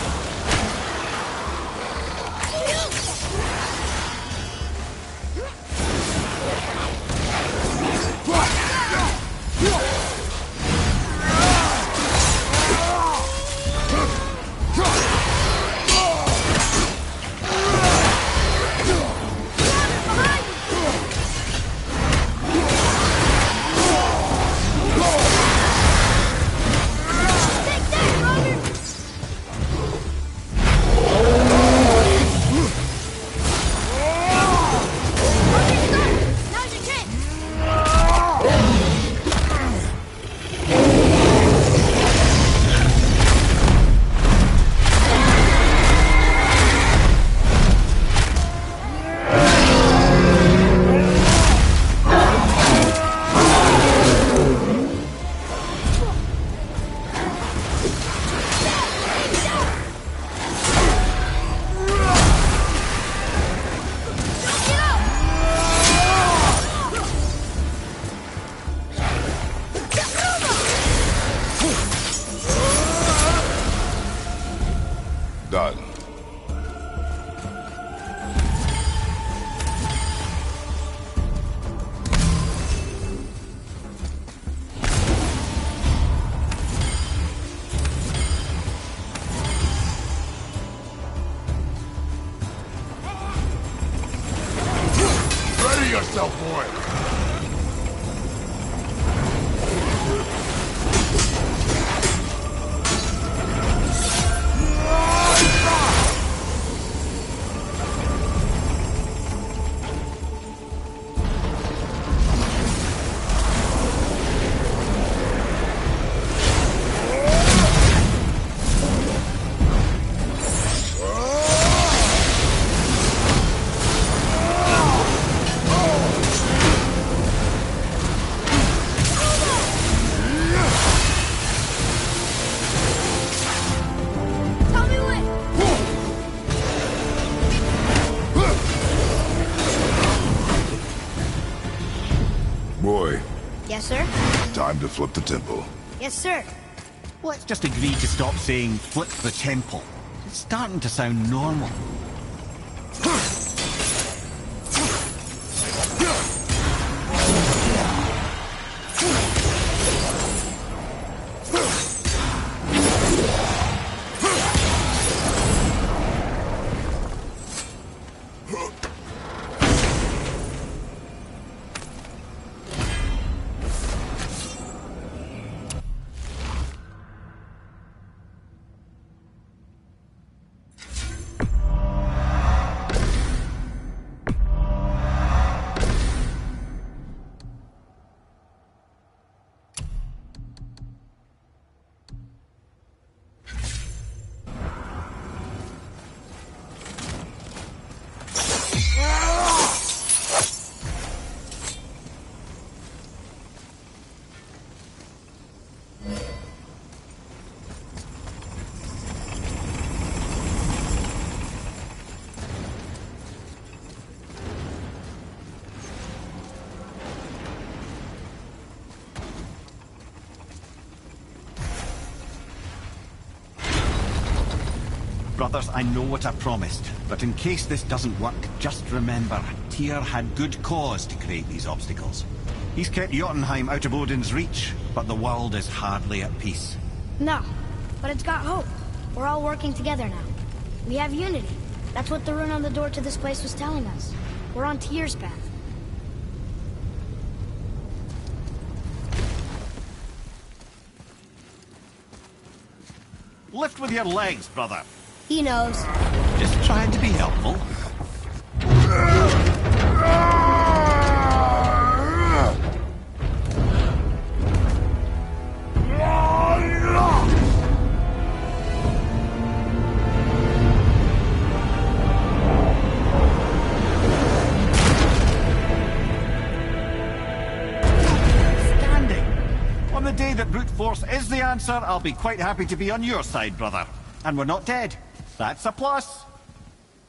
Done. Ready yourself, boy! Yes, sir. Time to flip the temple. Yes, sir. Let's just agree to stop saying flip the temple. It's starting to sound normal. Brothers, I know what I promised, but in case this doesn't work, just remember, Tyr had good cause to create these obstacles. He's kept Jotunheim out of Odin's reach, but the world is hardly at peace. No, but it's got hope. We're all working together now. We have unity. That's what the rune on the door to this place was telling us. We're on Tyr's path. Lift with your legs, brother. He knows. Just trying to be helpful. Standing. On the day that brute force is the answer, I'll be quite happy to be on your side, brother. And we're not dead. That's a plus.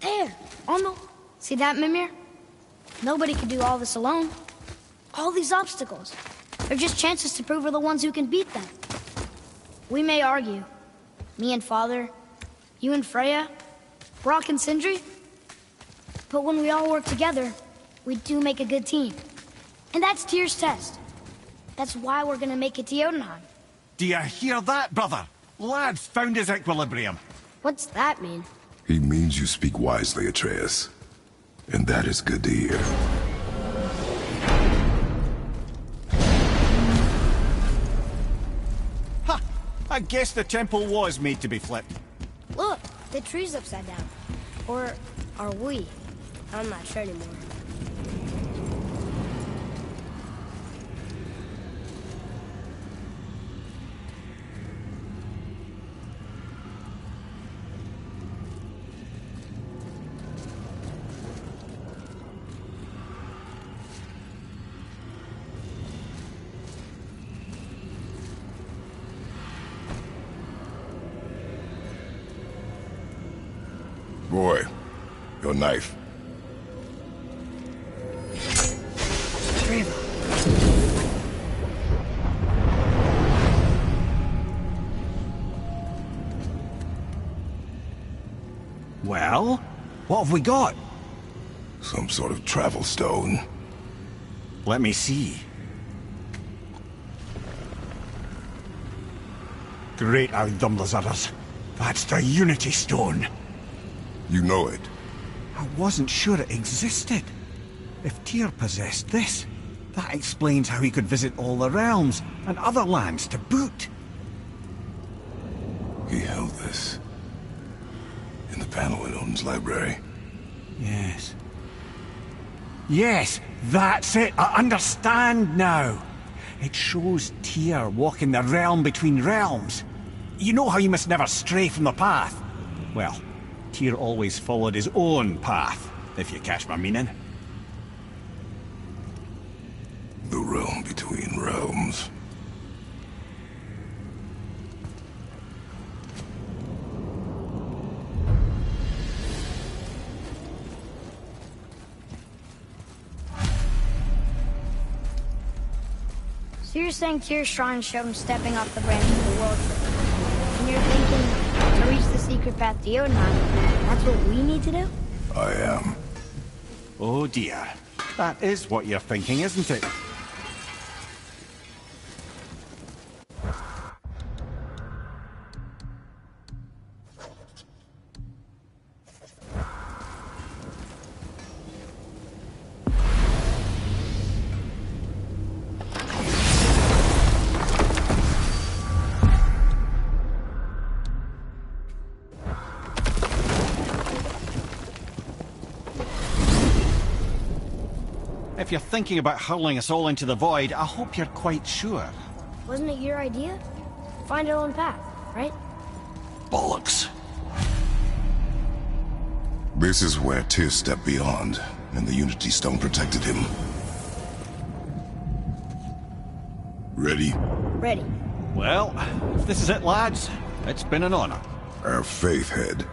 There, on the... See that, Mimir? Nobody could do all this alone. All these obstacles. They're just chances to prove we're the ones who can beat them. We may argue. Me and Father, you and Freya, Brock and Sindri. But when we all work together, we do make a good team. And that's Tyr's test. That's why we're gonna make it to Jotunheim. Do you hear that, brother? Lad's found his equilibrium. What's that mean? He means you speak wisely, Atreus. And that is good to hear. Ha! I guess the temple was made to be flipped. Look, the tree's upside down. Or are we? I'm not sure anymore. Boy, your knife. Well, what have we got? Some sort of travel stone. Let me see. Great Outdumblers. That's the Unity Stone. You know it. I wasn't sure it existed. If Tyr possessed this, that explains how he could visit all the realms and other lands to boot. He held this. In the panel in Odin's library. Yes. Yes, that's it. I understand now. It shows Tyr walking the realm between realms. You know how you must never stray from the path? Well, Tyr always followed his own path, if you catch my meaning. The realm between realms. So you're saying Tyr's shrine showed him stepping off the branch of the world tree. And you're thinking, to reach the secret path to Jotunheim, that's what we need to do? I am. Oh dear. That is what you're thinking, isn't it? If you're thinking about hurling us all into the void, I hope you're quite sure. Wasn't it your idea? Find our own path, right? Bollocks. This is where Tyr stepped beyond, and the Unity Stone protected him. Ready? Ready. Well, if this is it, lads, it's been an honor. Our faith head.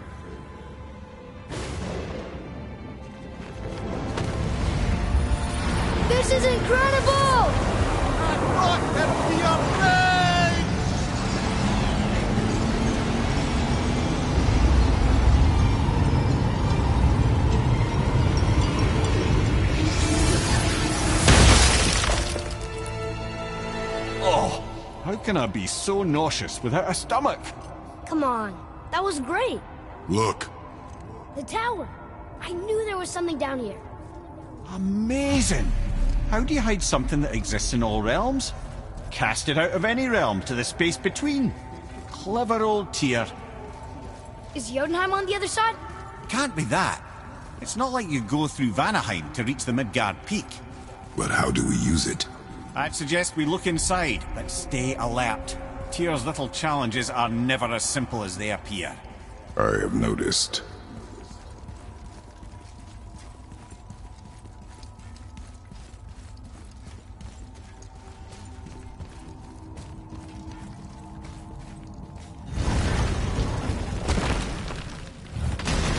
This is incredible! Oh, how can I be so nauseous without a stomach? Come on, that was great. Look. The tower. I knew there was something down here. Amazing! How do you hide something that exists in all realms? Cast it out of any realm to the space between. Clever old Tyr. Is Jotunheim on the other side? Can't be that. It's not like you go through Vanaheim to reach the Midgard Peak. But how do we use it? I'd suggest we look inside, but stay alert. Tyr's little challenges are never as simple as they appear. I have noticed.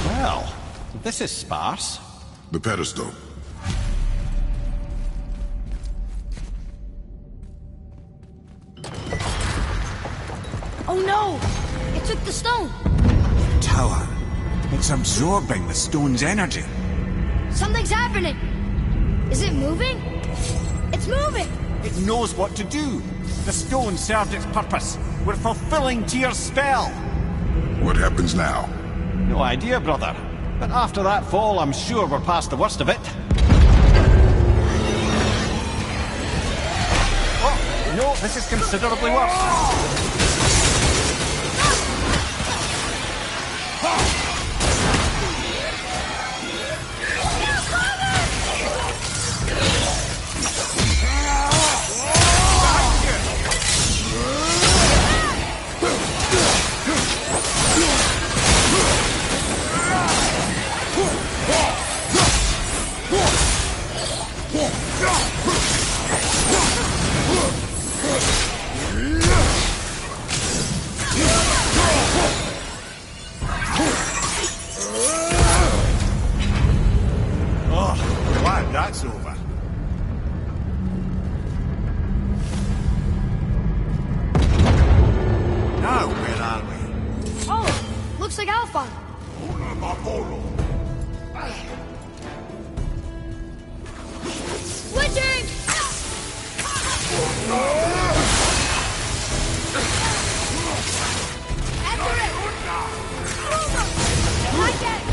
Well, this is sparse. The pedestal. Oh no! It took the stone! Tower. It's absorbing the stone's energy. Something's happening! Is it moving? It's moving! It knows what to do. The stone served its purpose. We're fulfilling Tyr's spell. What happens now? No idea, brother. But after that fall, I'm sure we're past the worst of it. Oh, no, this is considerably worse. Oh, glad that's over. Now, where are we? Oh, looks like Alpha. Switching! After it! I get it!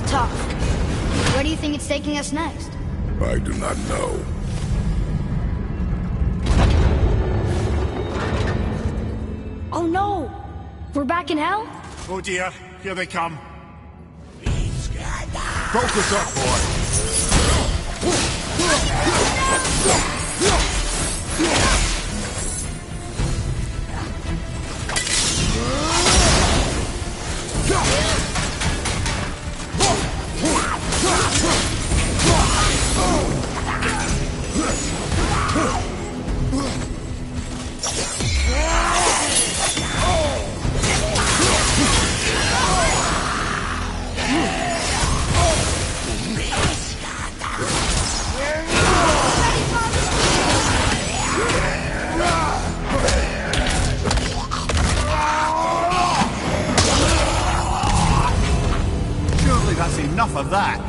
was tough. Where do you think it's taking us next? I do not know. Oh no! We're back in hell? Oh dear, here they come. Focus up, boy. Surely that's enough of that.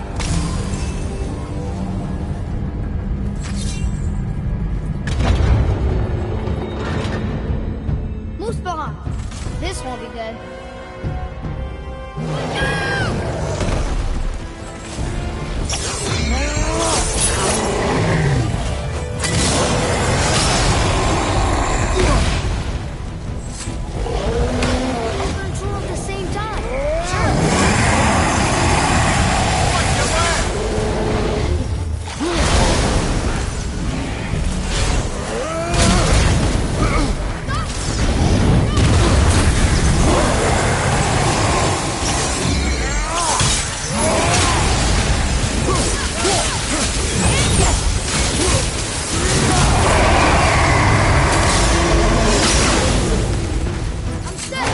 Muspelheim! This won't be good. Over and two at the same time. I'm set.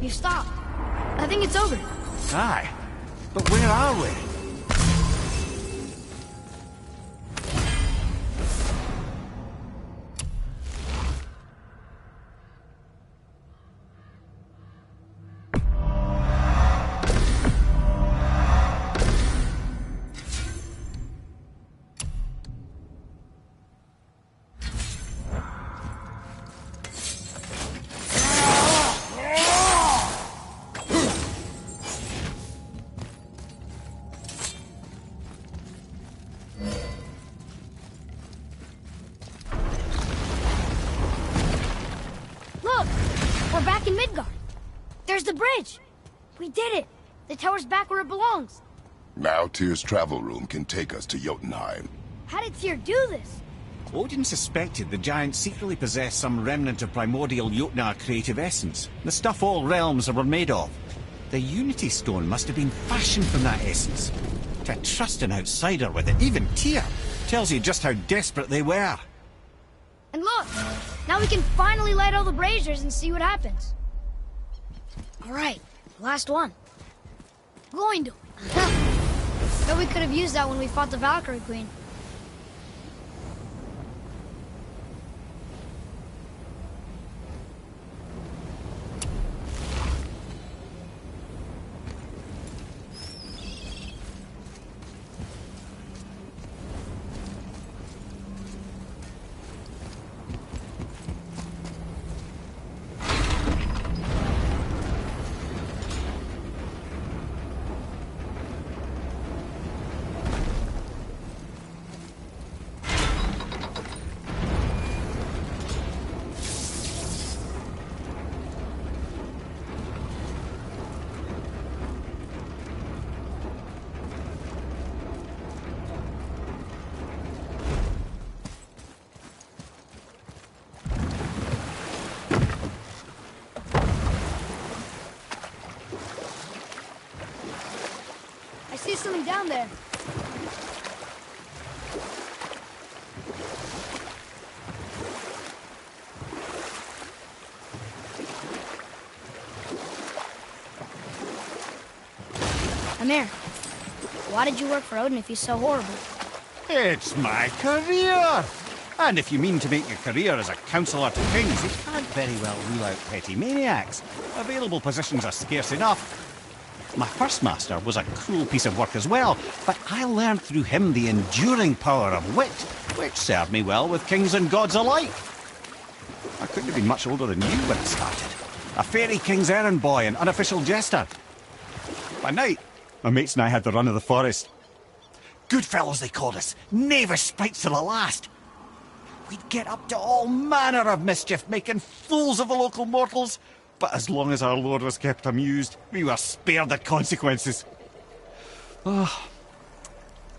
You stopped. I think it's over. Aye. But where are we? Look! We're back in Midgard. There's the bridge. We did it. The tower's back where it belongs. Now Tyr's travel room can take us to Jotunheim. How did Tyr do this? Odin suspected the giant secretly possessed some remnant of primordial Jotnar creative essence, the stuff all realms were made of. The Unity Stone must have been fashioned from that essence. To trust an outsider with it, even Tyr, tells you just how desperate they were. And look! Now we can finally light all the braziers and see what happens. Alright, last one. Going to. Bet we could have used that when we fought the Valkyrie Queen. I see something down there. I'm here. Why did you work for Odin if he's so horrible? It's my career! And if you mean to make your career as a counsellor to kings, you can't very well rule out petty maniacs. Available positions are scarce enough. My first master was a cruel piece of work as well, but I learned through him the enduring power of wit, which served me well with kings and gods alike. I couldn't have been much older than you when it started. A fairy king's errand boy and unofficial jester. By night, my mates and I had the run of the forest. Good fellows they called us, knavish sprites to the last. We'd get up to all manner of mischief, making fools of the local mortals. But as long as our lord was kept amused, we were spared the consequences. Ah.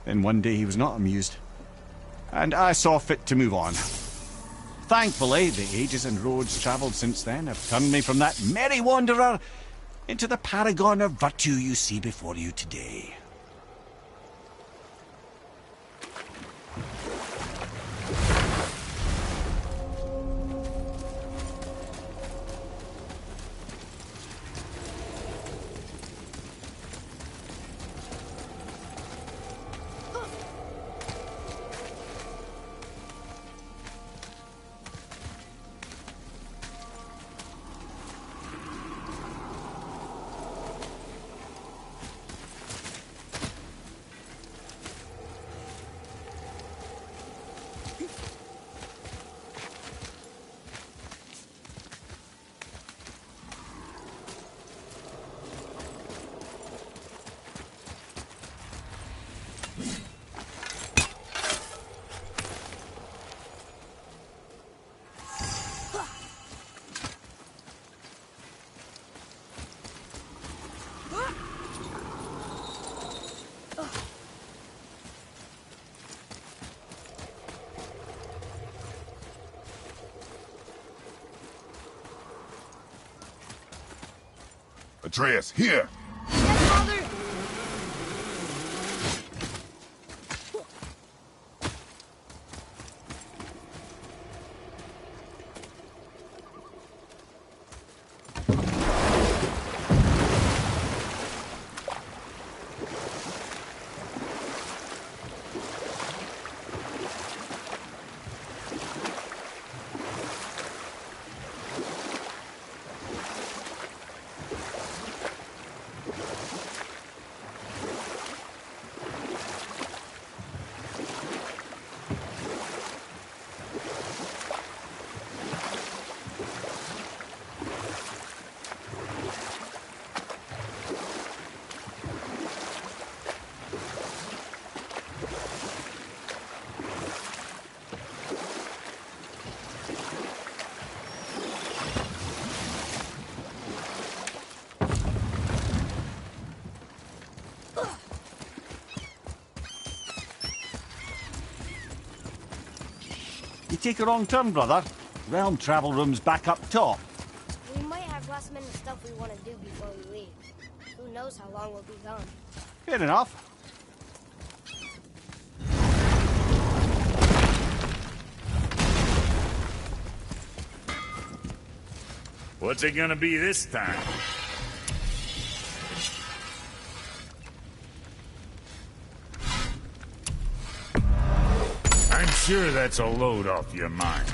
Then one day he was not amused, and I saw fit to move on. Thankfully, the ages and roads travelled since then have turned me from that merry wanderer into the paragon of virtue you see before you today. Atreus, here! Yes, Father! You take a wrong turn, brother. Realm travel room's back up top. We might have last minute stuff we want to do before we leave. Who knows how long we'll be gone. Fair enough. What's it gonna be this time? I'm sure that's a load off your mind.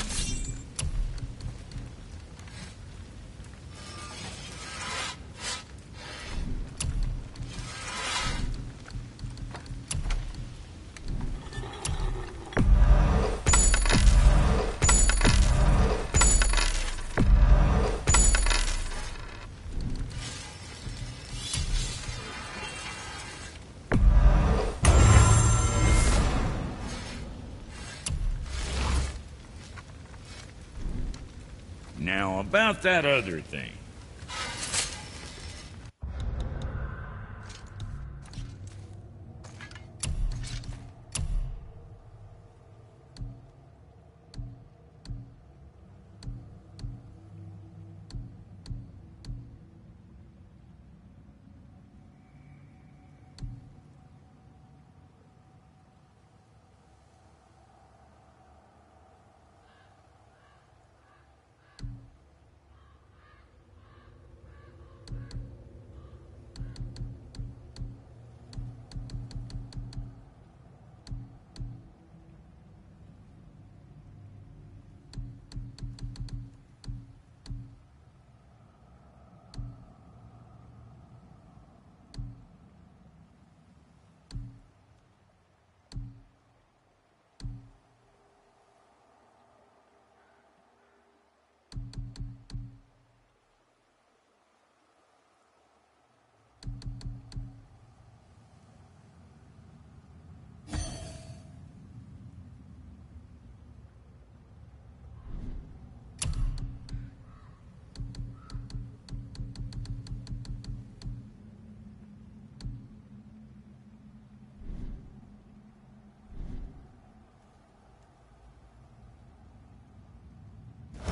Now, about that other thing.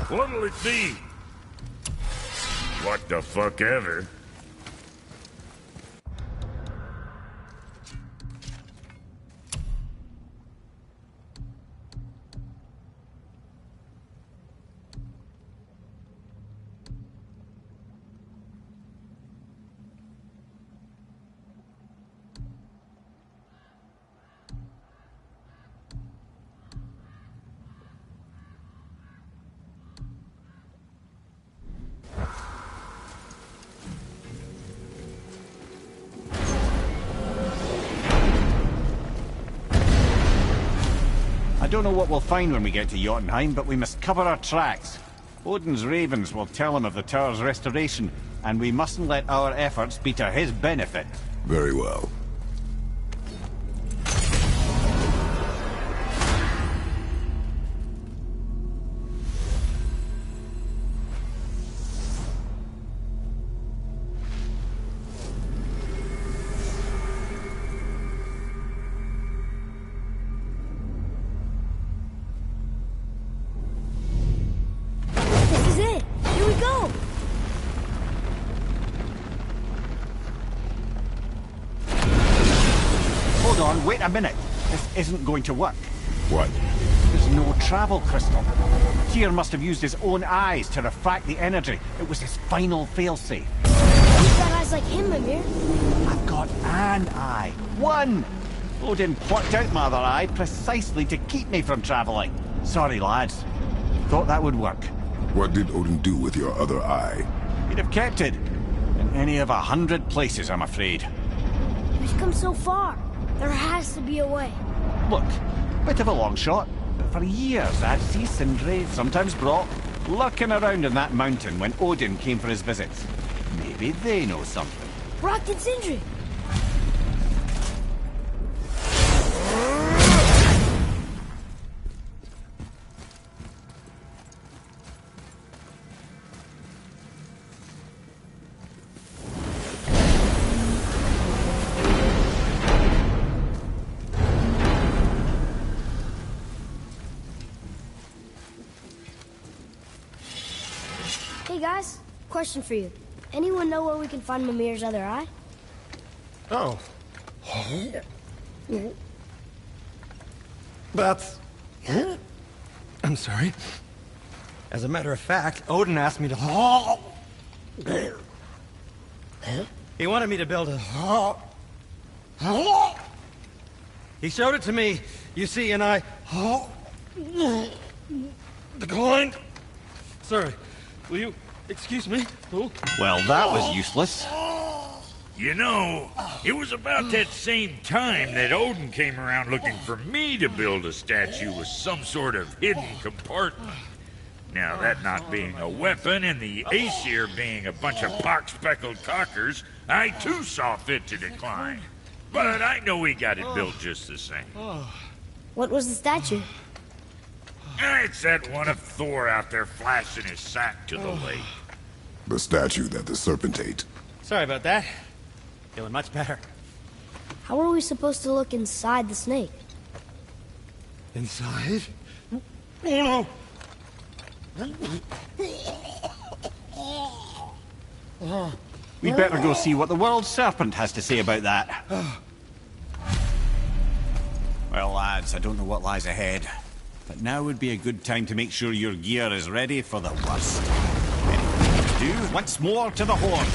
What'll it be? What the fuck ever? I don't know what we'll find when we get to Jotunheim, but we must cover our tracks. Odin's ravens will tell him of the tower's restoration, and we mustn't let our efforts be to his benefit. Very well. This is it. Here we go. Hold on, wait a minute. This isn't going to work. What? There's no travel crystal. Tyr must have used his own eyes to refract the energy. It was his final failsafe. You've got eyes like him, Mimir. I've got an eye. One! Odin plucked out my other eye precisely to keep me from travelling. Sorry, lads. Thought that would work. What did Odin do with your other eye? He'd have kept it. In any of 100 places, I'm afraid. We've come so far. There has to be a way. Look, bit of a long shot, but for years I'd see Sindri, sometimes Brock, lurking around in that mountain when Odin came for his visits. Maybe they know something. Brock and Sindri. Hey guys, question for you. Anyone know where we can find Mimir's other eye? Oh. That's... I'm sorry. As a matter of fact, Odin asked me to... He wanted me to build a... He showed it to me, you see, and I... Declined. Sorry. Will you excuse me? Oh. Well, that was useless. You know, it was about that same time that Odin came around looking for me to build a statue with some sort of hidden compartment. Now, that not being a weapon and the Aesir being a bunch of pock-speckled cockers, I too saw fit to decline. But I know he got it built just the same. What was the statue? It's that one of Thor out there flashing his sack to the lake. The statue that the serpent ate. Sorry about that. Feeling much better. How are we supposed to look inside the snake? Inside? Oh no! We'd better go see what the world serpent has to say about that. Well, lads, I don't know what lies ahead, but now would be a good time to make sure your gear is ready for the worst. Anything to do, once more to the horn.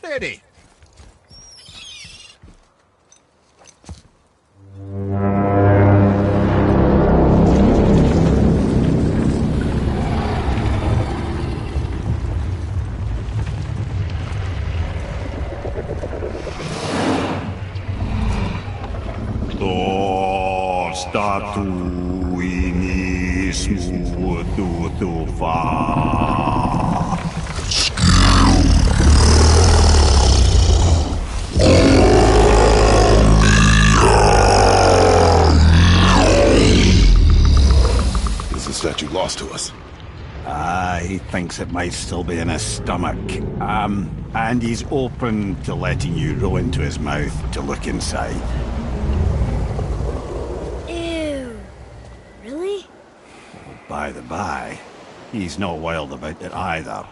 Ready. Thor. ini smututufa. Is the statue lost to us? He thinks it might still be in his stomach. And he's open to letting you roll into his mouth to look inside. Ew. Really? By the by, he's not wild about it either.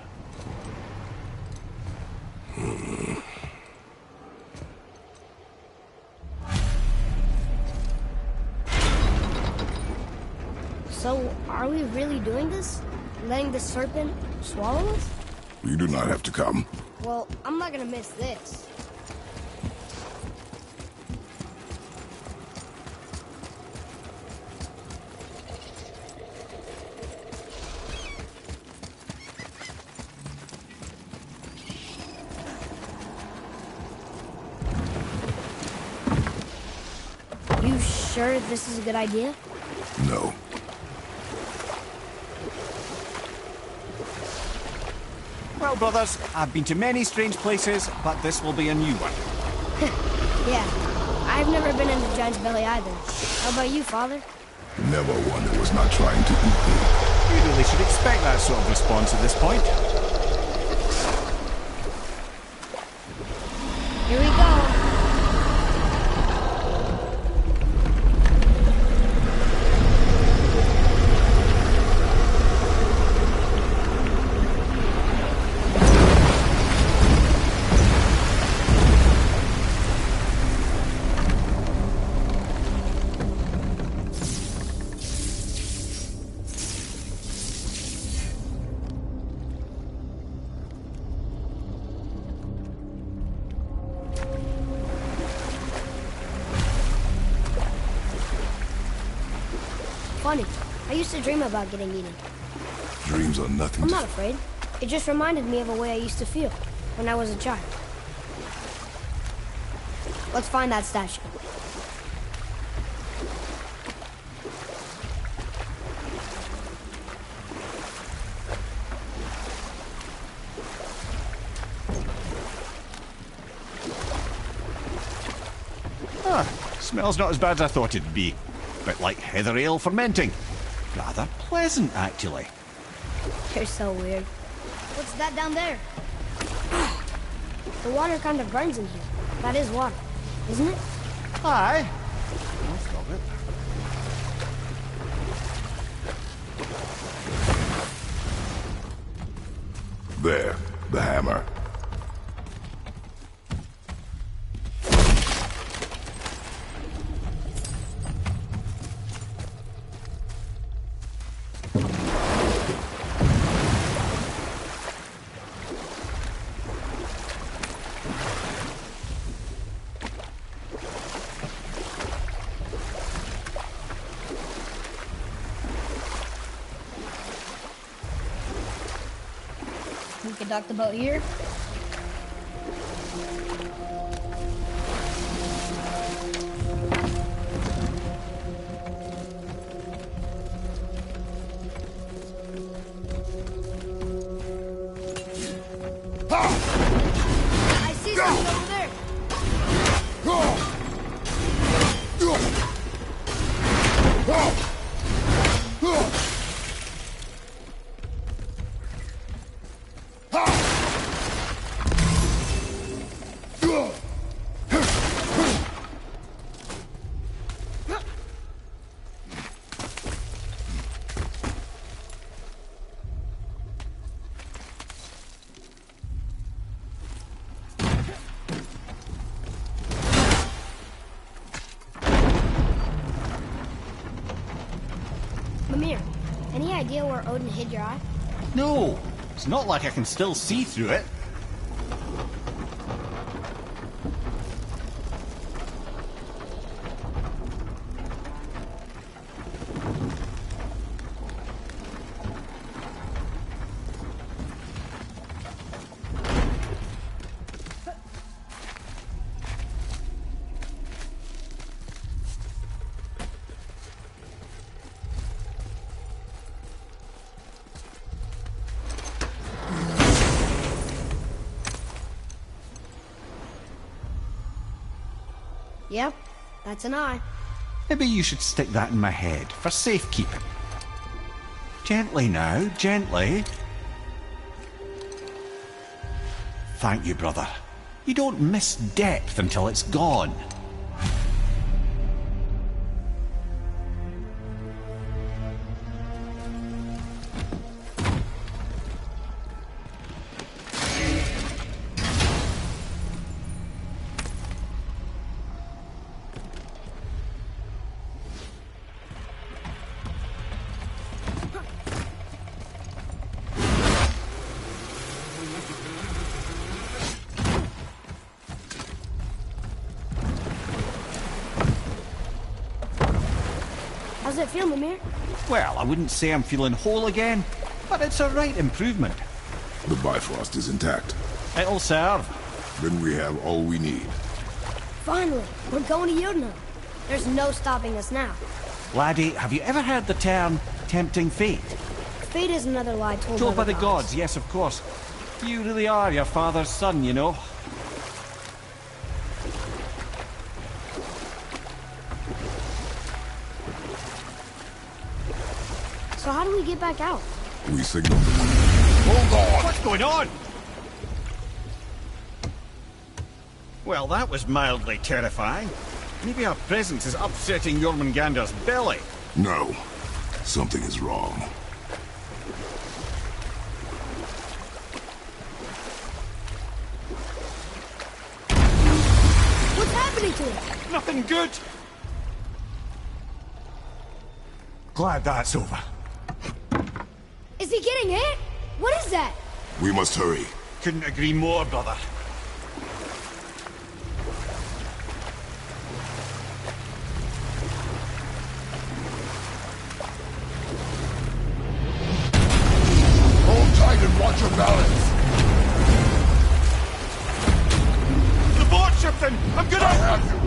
So, are we really doing this? Letting the serpent swallow us? You do not have to come. Well, I'm not gonna miss this. You sure this is a good idea? No. Well, brothers, I've been to many strange places, but this will be a new one. Yeah. I've never been in the giant's belly either. How about you, Father? Never one who was not trying to eat me. You really should expect that sort of response at this point. Here we go. Funny. I used to dream about getting eaten. Dreams are nothing I'm to... not afraid. It just reminded me of a way I used to feel when I was a child. Let's find that statue. Smells not as bad as I thought it'd be. Bit like heather ale fermenting. Rather pleasant, actually. You're so weird. What's that down there? The water kind of burns in here. That is water, isn't it? Aye. Most of it. There, the hammer. We could dock the boat here. I see something over there. Mimir, any idea where Odin hid your eye? No, it's not like I can still see through it. Yep, that's an eye. Maybe you should stick that in my head for safekeeping. Gently now, gently. Thank you, brother. You don't miss depth until it's gone. How's it feel, Mimir? Well, I wouldn't say I'm feeling whole again, but it's a right improvement. The Bifrost is intact. It'll serve. Then we have all we need. Finally, we're going to Yudna. There's no stopping us now. Laddie, have you ever heard the term tempting fate? Fate is another lie Told by the gods, yes, of course. You really are your father's son, you know. So how do we get back out? We signal them. Hold on! What's going on? Well, that was mildly terrifying. Maybe our presence is upsetting Jormungandr's belly. No. Something is wrong. What's happening to it? Nothing good. Glad that's over. Is he getting hit? What is that? We must hurry. Couldn't agree more, brother. Hold tight and watch your balance. The boat shifting! I'm gonna... I have you.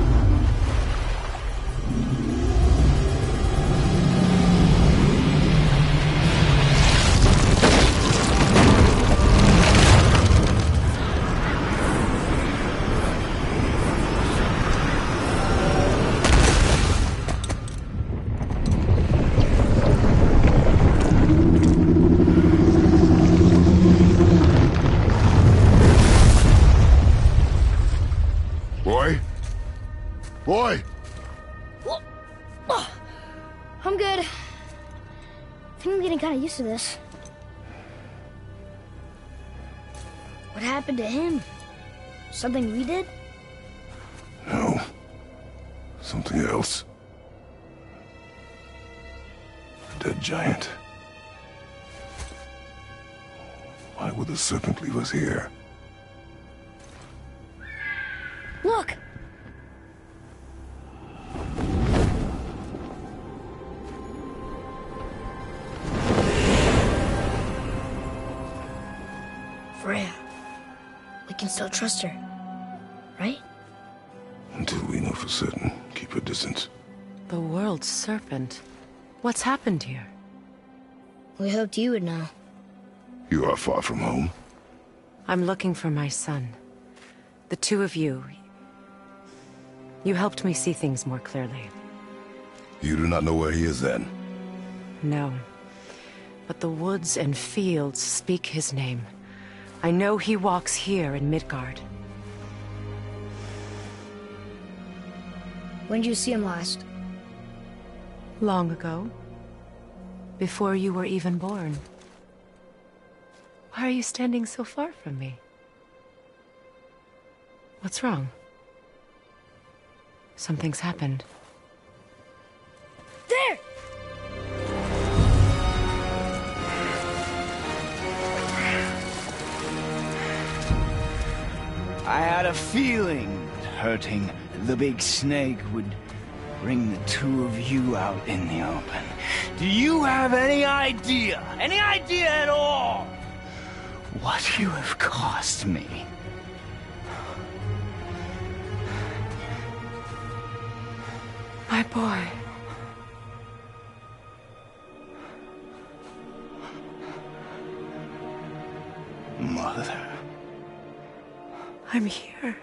Boy! I'm good. I think I'm getting kind of used to this. What happened to him? Something we did? No. Something else. A dead giant. Why would the serpent leave us here? Look! Freya. We can still trust her, right? Until we know for certain, keep a distance. The world's serpent. What's happened here? We hoped you would know. You are far from home. I'm looking for my son. The two of you. You helped me see things more clearly. You do not know where he is then? No. But the woods and fields speak his name. I know he walks here in Midgard. When did you see him last? Long ago. Before you were even born. Why are you standing so far from me? What's wrong? Something's happened. There! I had a feeling that hurting the big snake would bring the two of you out in the open. Do you have any idea at all, what you have cost me? My boy. Mother. I'm here.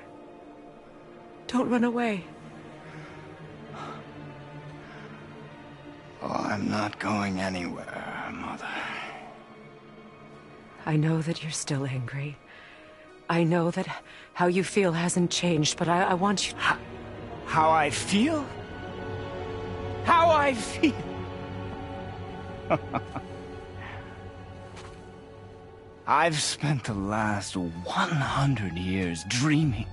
Don't run away. I'm not going anywhere, Mother. I know that you're still angry. I know that how you feel hasn't changed, but I want you... How I feel? How I feel? I've spent the last 100 years dreaming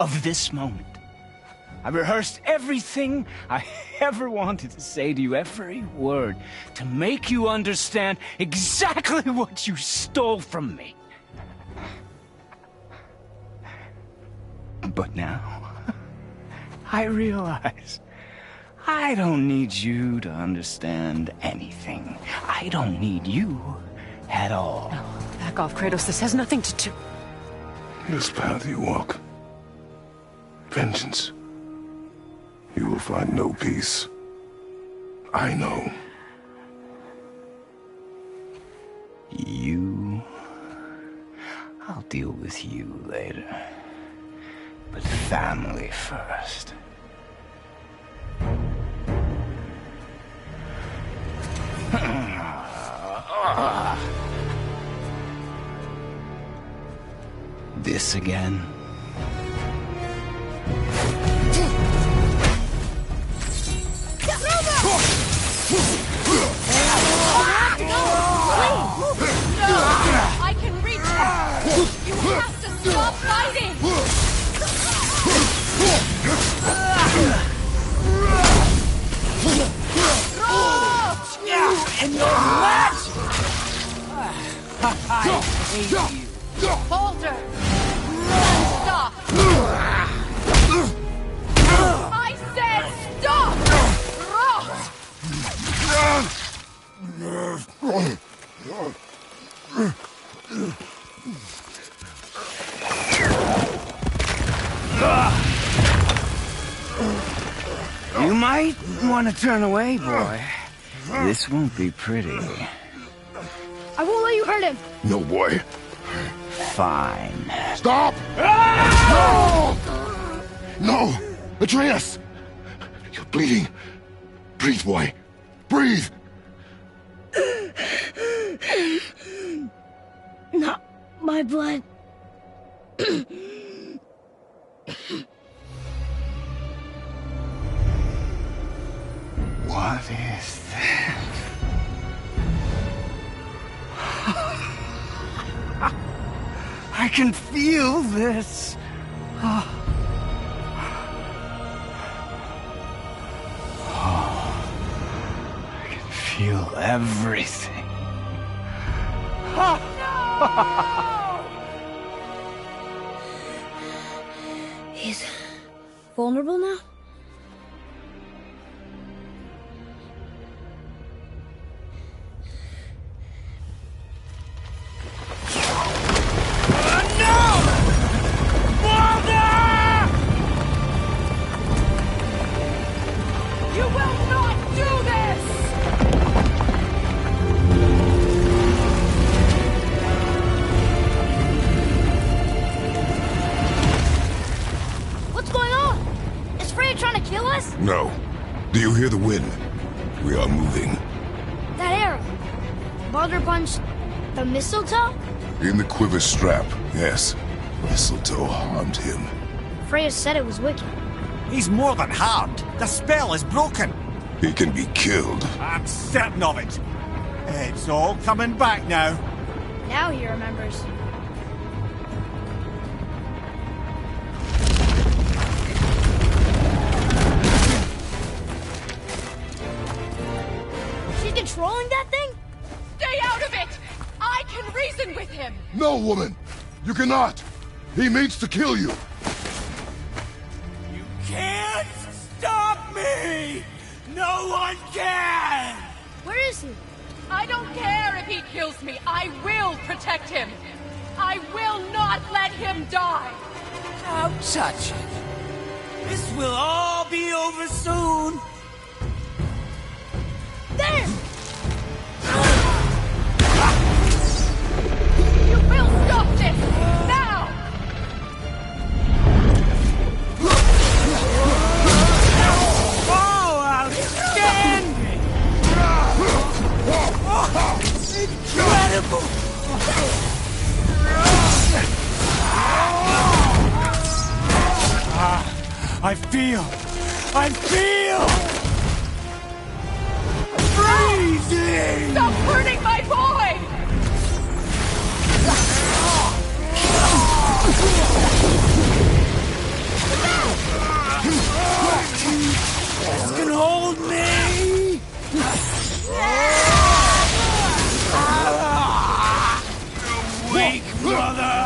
of this moment. I rehearsed everything I ever wanted to say to you, every word, to make you understand exactly what you stole from me. But now, I realize I don't need you to understand anything. I don't need you at all. No, back off, Kratos. This has nothing to do... This path you walk, vengeance, you will find no peace. I know. You... I'll deal with you later. But family first. This again? I can reach him! You have to stop fighting! And your magic! I hate you. Holder! Stop! I said stop! You might want to turn away, boy. This won't be pretty. I won't let you hurt him. No, boy. Fine. Stop! No! No! Atreus! You're bleeding. Breathe, boy. Breathe! Not my blood. What is that? I can feel this. I can feel everything. He's vulnerable now? You will not do this! What's going on? Is Freya trying to kill us? No. Do you hear the wind? We are moving. That arrow. Baldur punched the mistletoe? In the quiver strap, yes. Mistletoe harmed him. Freya said it was wicked. He's more than harmed. The spell is broken. He can be killed. I'm certain of it. It's all coming back now. Now he remembers. She's controlling that thing? Stay out of it! I can reason with him! No, woman! You cannot! He means to kill you! You can't stop me! No one can! Where is he? I don't care if he kills me. I will protect him. I will not let him die. Don't touch it. This will all be over soon. There! You will stop this now! Oh, outstanding! I feel freezing! Stop hurting my boy! You can hold me! Weak brother!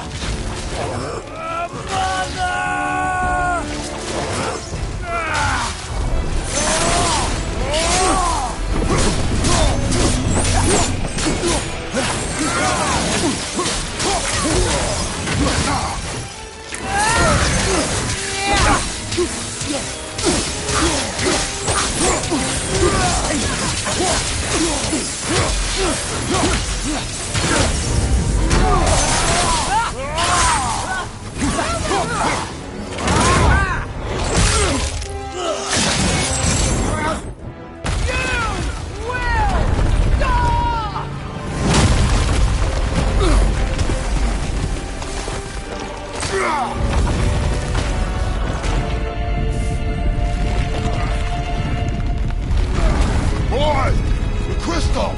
Boy! The crystal!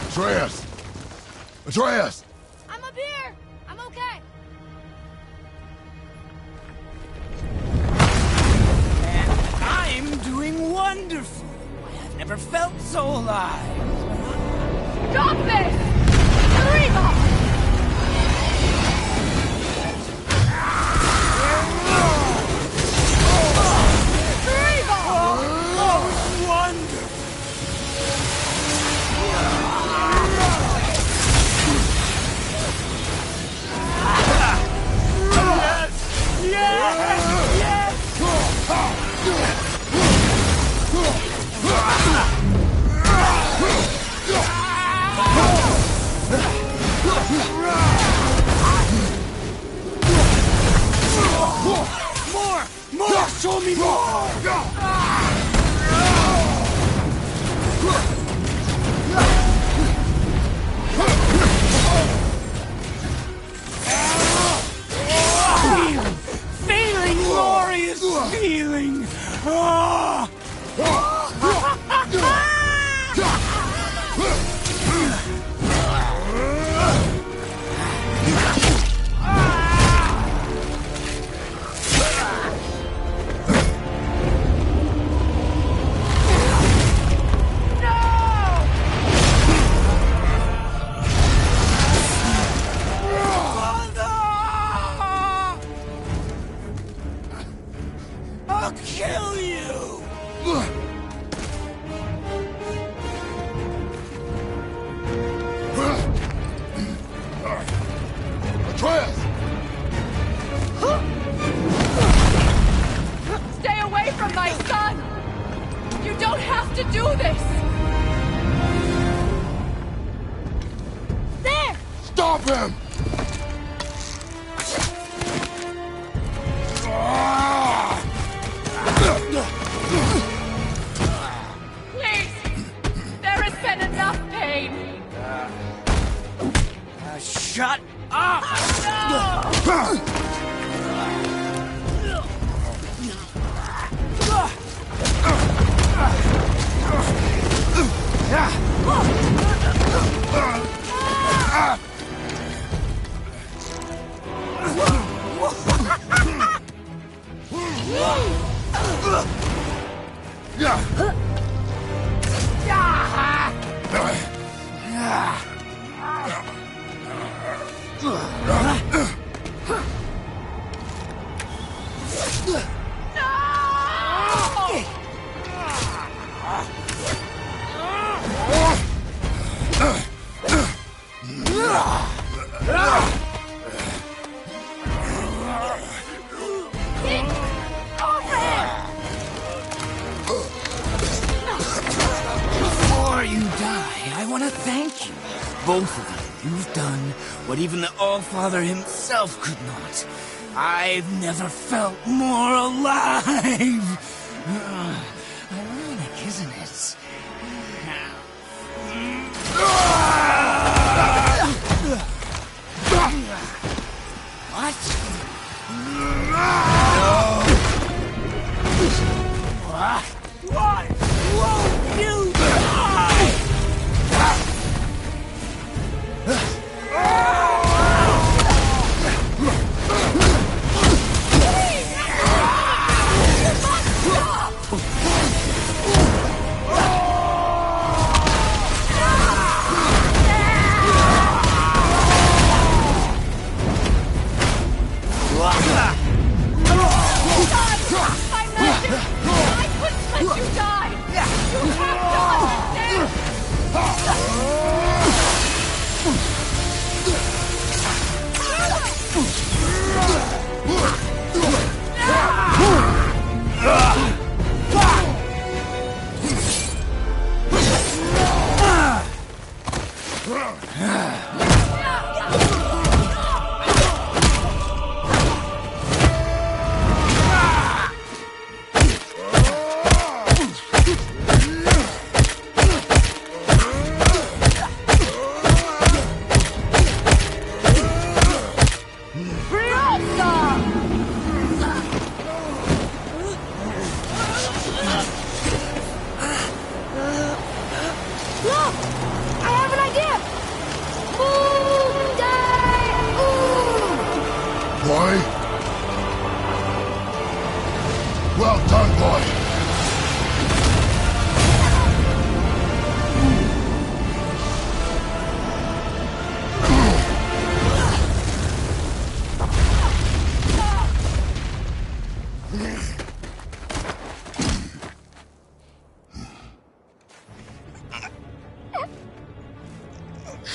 Atreus! Atreus! I'm up here! I'm okay. I'm doing wonderful. I've never felt so alive. Stop this! Reba! More! Show me more! Feeling glorious feeling! Ah! I'll kill you! Atreus! Stay away from my son! You don't have to do this! There! Stop him! Please! There has been enough pain! Shut up! Before you die, I want to thank you. Both of you. You've done what even the All-Father himself could not. I've never felt more alive. Ironic, isn't it? Why won't you die? Well done, boy.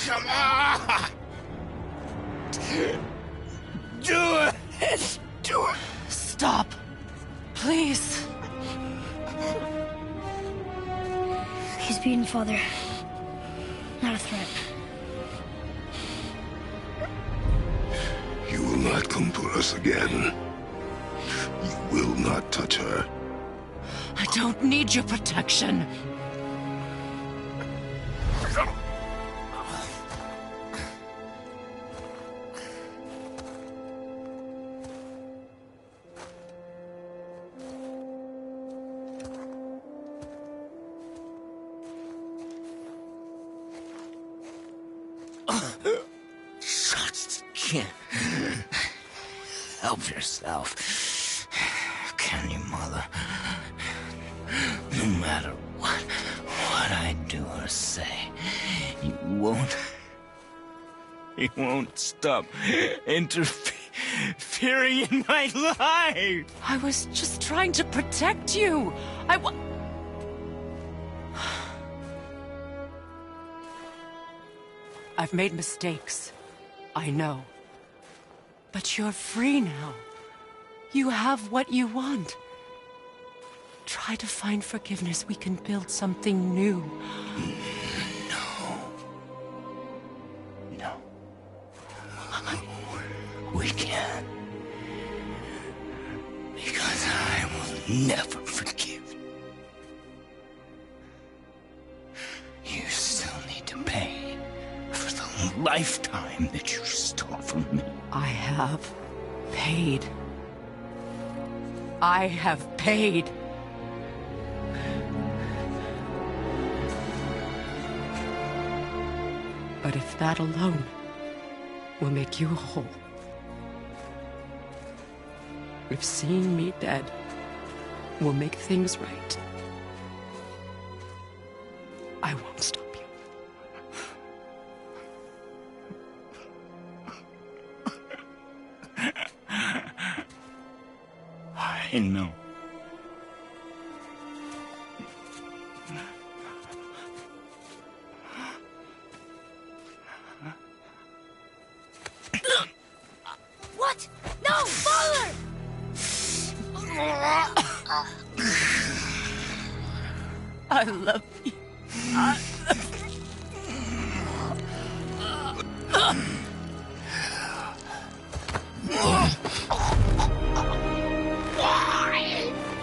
Come on! Do it! Do it! Stop. Please. He's beaten, Father. Not a threat. You will not come for us again. You will not touch her. I don't need your protection. Just can't help yourself, can you, Mother? No matter what I do or say, you won't stop interfering in my life. I was just trying to protect you. I've made mistakes. I know. But you're free now. You have what you want. Try to find forgiveness. We can build something new. No. We can't. Because I will never forgive. You still need to pay for the lifetime that you stole from me. I have paid. I have paid. But if that alone will make you whole, if seeing me dead will make things right, I won't stop you. I know. What? No, Father! I love you.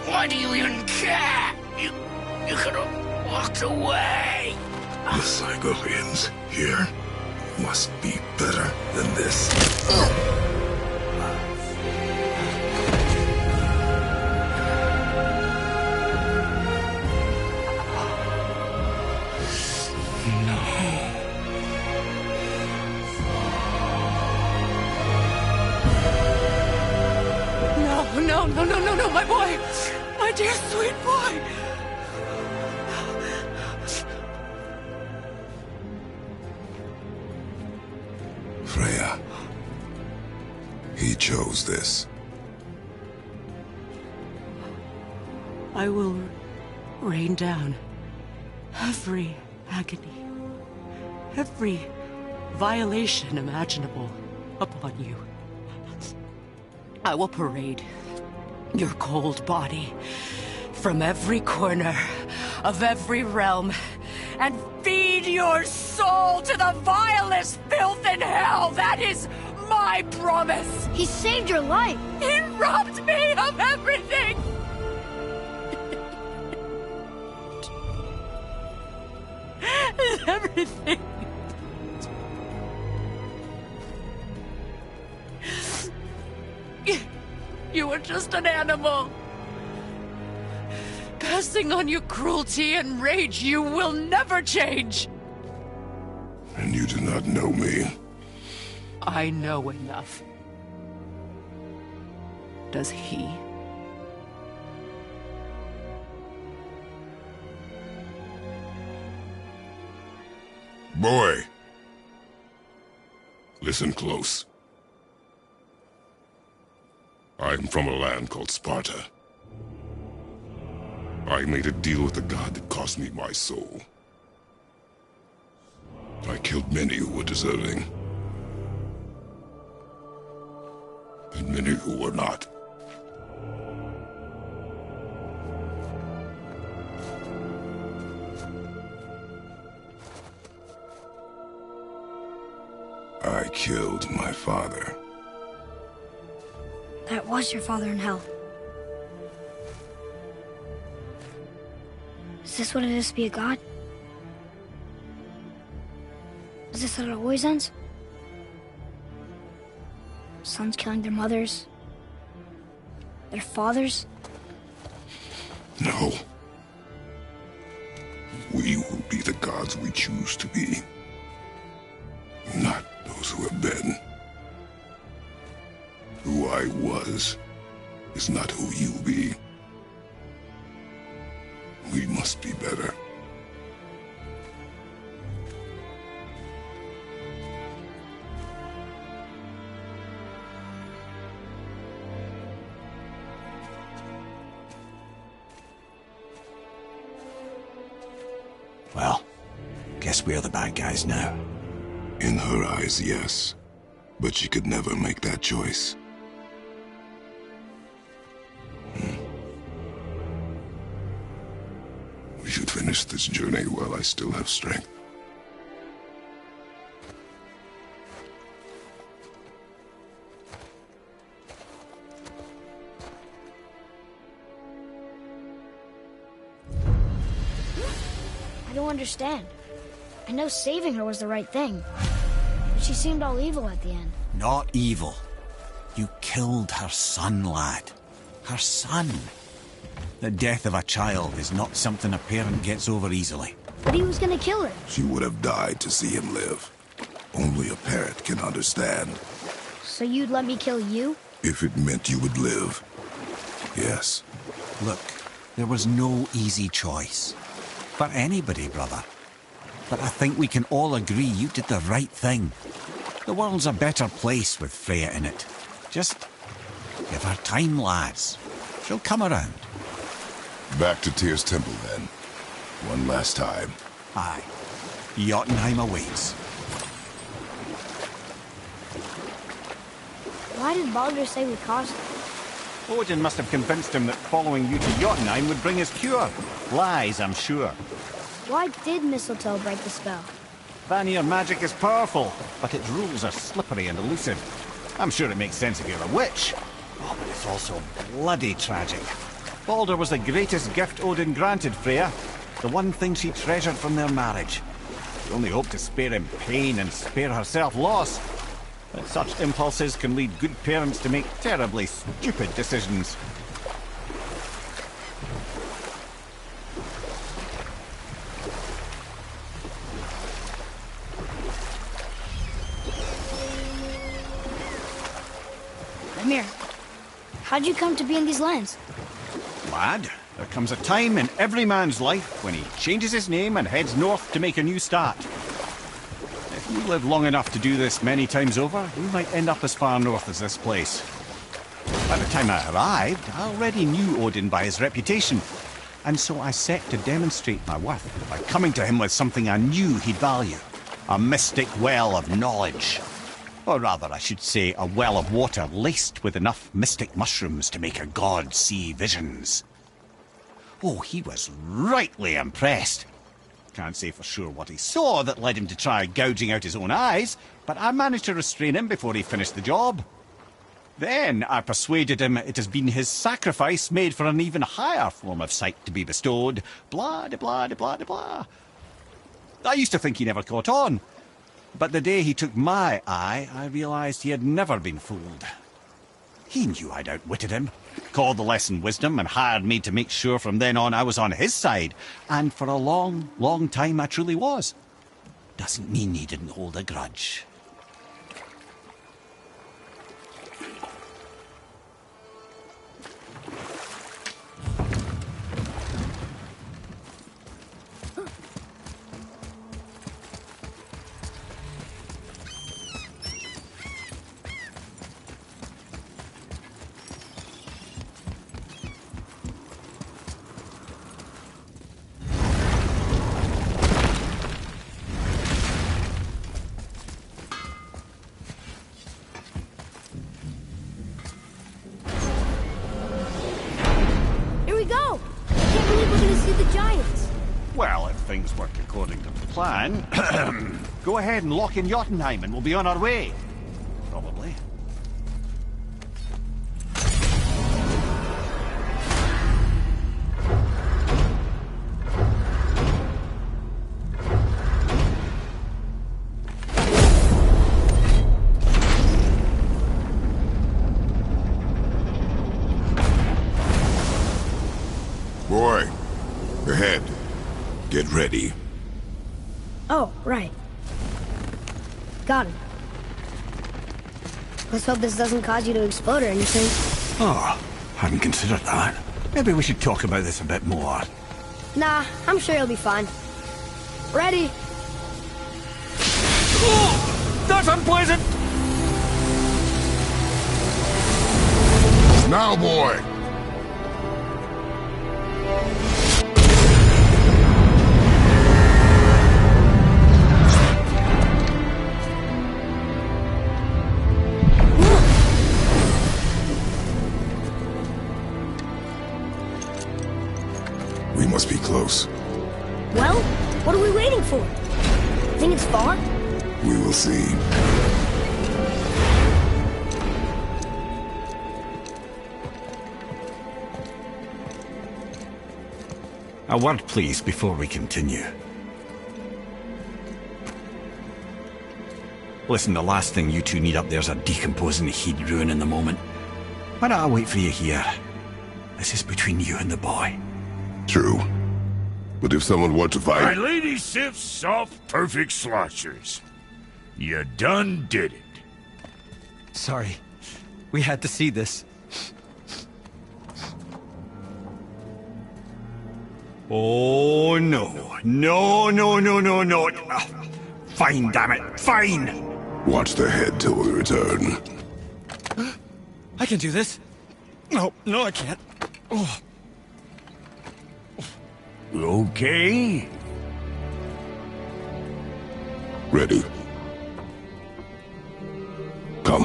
Why do you even care? You could have walked away. The cycle ends here. Must be better than this. No, my boy! My dear sweet boy! Freya. He chose this. I will rain down every agony, every violation imaginable upon you. I will parade your cold body from every corner of every realm and feed your soul to the vilest filth in hell. That is my promise. He saved your life. He robbed me of everything. Everything. You were just an animal. Passing on your cruelty and rage, you will never change. And you do not know me. I know enough. Does he? Boy. Listen close. I'm from a land called Sparta. I made a deal with the god that cost me my soul. I killed many who were deserving. And many who were not. I killed my father. That was your father in hell. Is this what it is to be a god? Is this how it always ends? Sons killing their mothers? Their fathers? No. We will be the gods we choose to be. Not those who have been. Who I was is not who you'll be. We must be better. Well, guess we're the bad guys now. In her eyes, yes. But she could never make that choice. We should finish this journey while I still have strength. I don't understand. I know saving her was the right thing. But she seemed all evil at the end. Not evil. You killed her son, lad. Her son. The death of a child is not something a parent gets over easily. But he was gonna kill her. She would have died to see him live. Only a parent can understand. So you'd let me kill you? If it meant you would live. Yes. Look, there was no easy choice. For anybody, brother. But I think we can all agree you did the right thing. The world's a better place with Freya in it. Just give her time, lads. She'll come around. Back to Tyr's temple, then. One last time. Aye. Jotunheim awaits. Why did Baldur say we caused it? Odin must have convinced him that following you to Jotunheim would bring his cure. Lies, I'm sure. Why did mistletoe break the spell? Vanir magic is powerful, but its rules are slippery and elusive. I'm sure it makes sense if you're a witch. Oh, but it's also bloody tragic. Baldur was the greatest gift Odin granted Freya. The one thing she treasured from their marriage. She only hoped to spare him pain and spare herself loss. But such impulses can lead good parents to make terribly stupid decisions. Amir, how'd you come to be in these lands? Lad, there comes a time in every man's life when he changes his name and heads north to make a new start. If you live long enough to do this many times over, you might end up as far north as this place. By the time I arrived, I already knew Odin by his reputation, and so I set to demonstrate my worth by coming to him with something I knew he'd value. A mystic well of knowledge. Or rather, I should say, a well of water laced with enough mystic mushrooms to make a god see visions. Oh, he was rightly impressed. Can't say for sure what he saw that led him to try gouging out his own eyes, but I managed to restrain him before he finished the job. Then I persuaded him it has been his sacrifice made for an even higher form of sight to be bestowed. Blah, de blah, de blah, de blah. I used to think he never caught on. But the day he took my eye, I realized he had never been fooled. He knew I'd outwitted him, called the lesson wisdom, and hired me to make sure from then on I was on his side. And for a long, long time I truly was. Doesn't mean he didn't hold a grudge. Well, if things work according to plan, go ahead and lock in Jotunheim and we'll be on our way. Probably. Boy, ahead. Get ready. Oh, right. Got it. Let's hope this doesn't cause you to explode or anything. Oh, hadn't considered that. Maybe we should talk about this a bit more. Nah, I'm sure you'll be fine. Ready? Oh, that's unpleasant! Now, boy! We must be close. Well, what are we waiting for? Think it's far? We will see. A word, please, before we continue. Listen, the last thing you two need up there's a decomposing heat ruining the moment. Why don't I wait for you here? This is between you and the boy. True. But if someone were to fight... My lady Sif's soft, perfect sloshers. You done did it. Sorry. We had to see this. Oh, no. No, no, no, no, no. Fine, damn it. Fine. Watch the head till we return. I can do this. No, no, I can't. Oh. Okay. Ready. Come.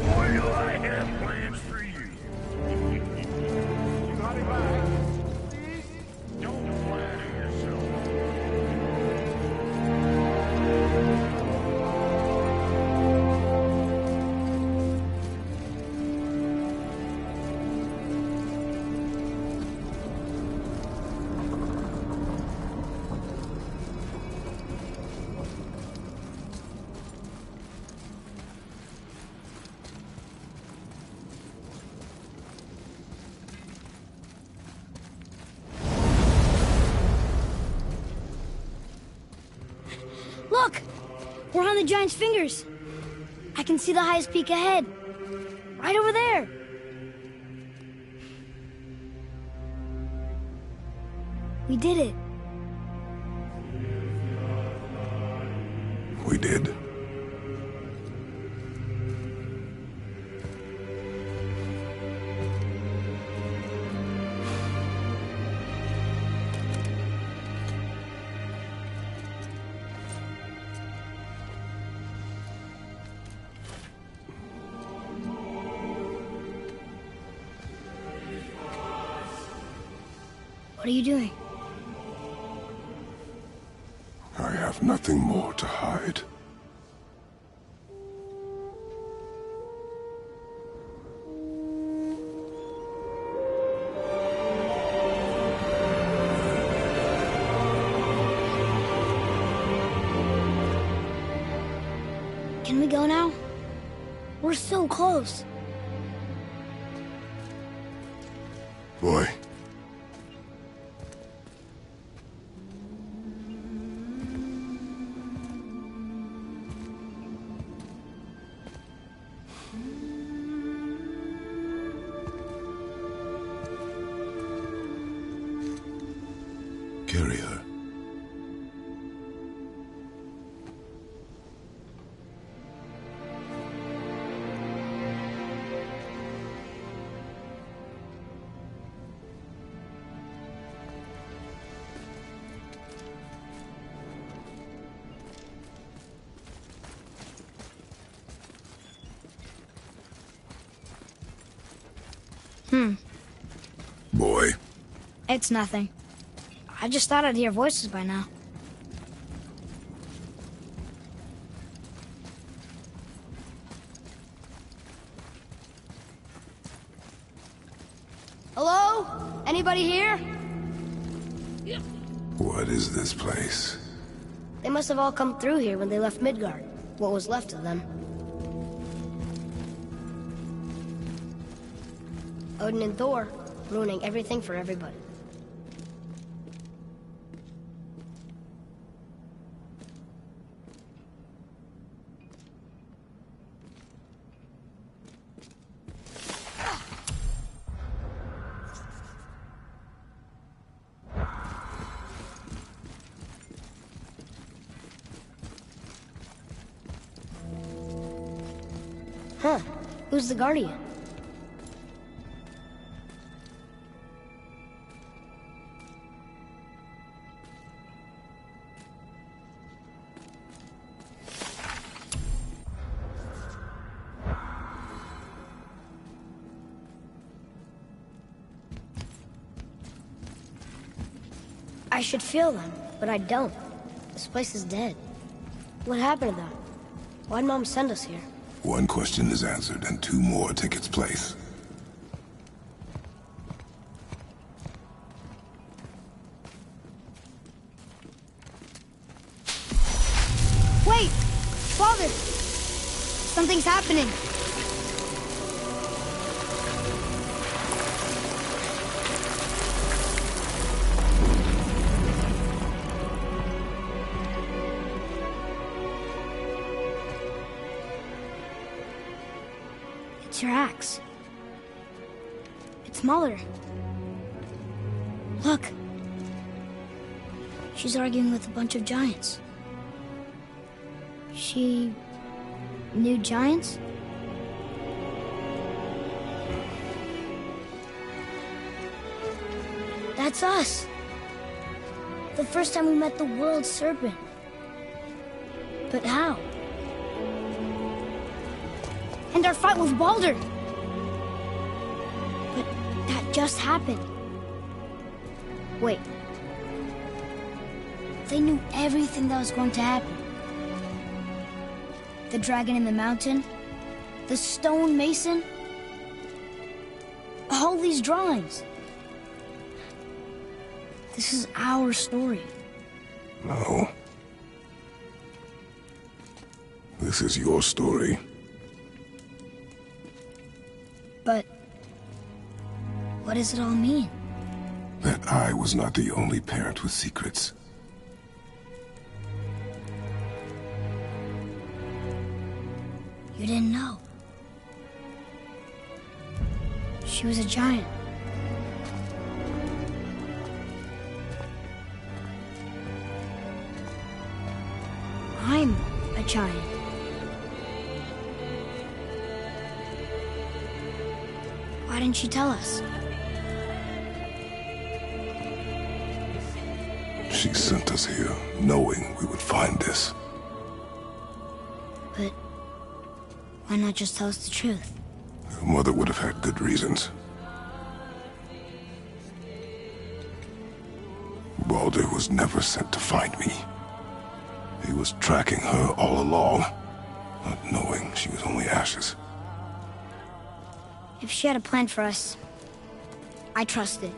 Boy, do I have plans for you. You got it back. Don't flatter yourself. Look! We're on the giant's fingers. I can see the highest peak ahead. Right over there. We did it. We did. What are you doing? I have nothing more to hide. Can we go now? We're so close. Boy. Carry her. Boy. It's nothing. I just thought I'd hear voices by now. Hello? Anybody here? What is this place? They must have all come through here when they left Midgard. What was left of them. Odin and Thor, ruining everything for everybody. Huh. Who's the Guardian? I should feel them, but I don't. This place is dead. What happened to them? Why'd Mom send us here? One question is answered, and two more take its place. Wait! Father! Something's happening. It's your axe. It's smaller. Look. She's arguing with a bunch of giants. She knew giants? That's us. The first time we met the world serpent. But how? And our fight with Baldur. But that just happened. Wait. They knew everything that was going to happen. The dragon in the mountain, the stone mason, all these drawings. This is our story. No. This is your story. But what does it all mean? That I was not the only parent with secrets. We didn't know. She was a giant. I'm a giant. Why didn't she tell us? She sent us here, knowing we would find this. But why not just tell us the truth? Your mother would have had good reasons. Baldur was never sent to find me. He was tracking her all along, not knowing she was only ashes. If she had a plan for us, I trust it.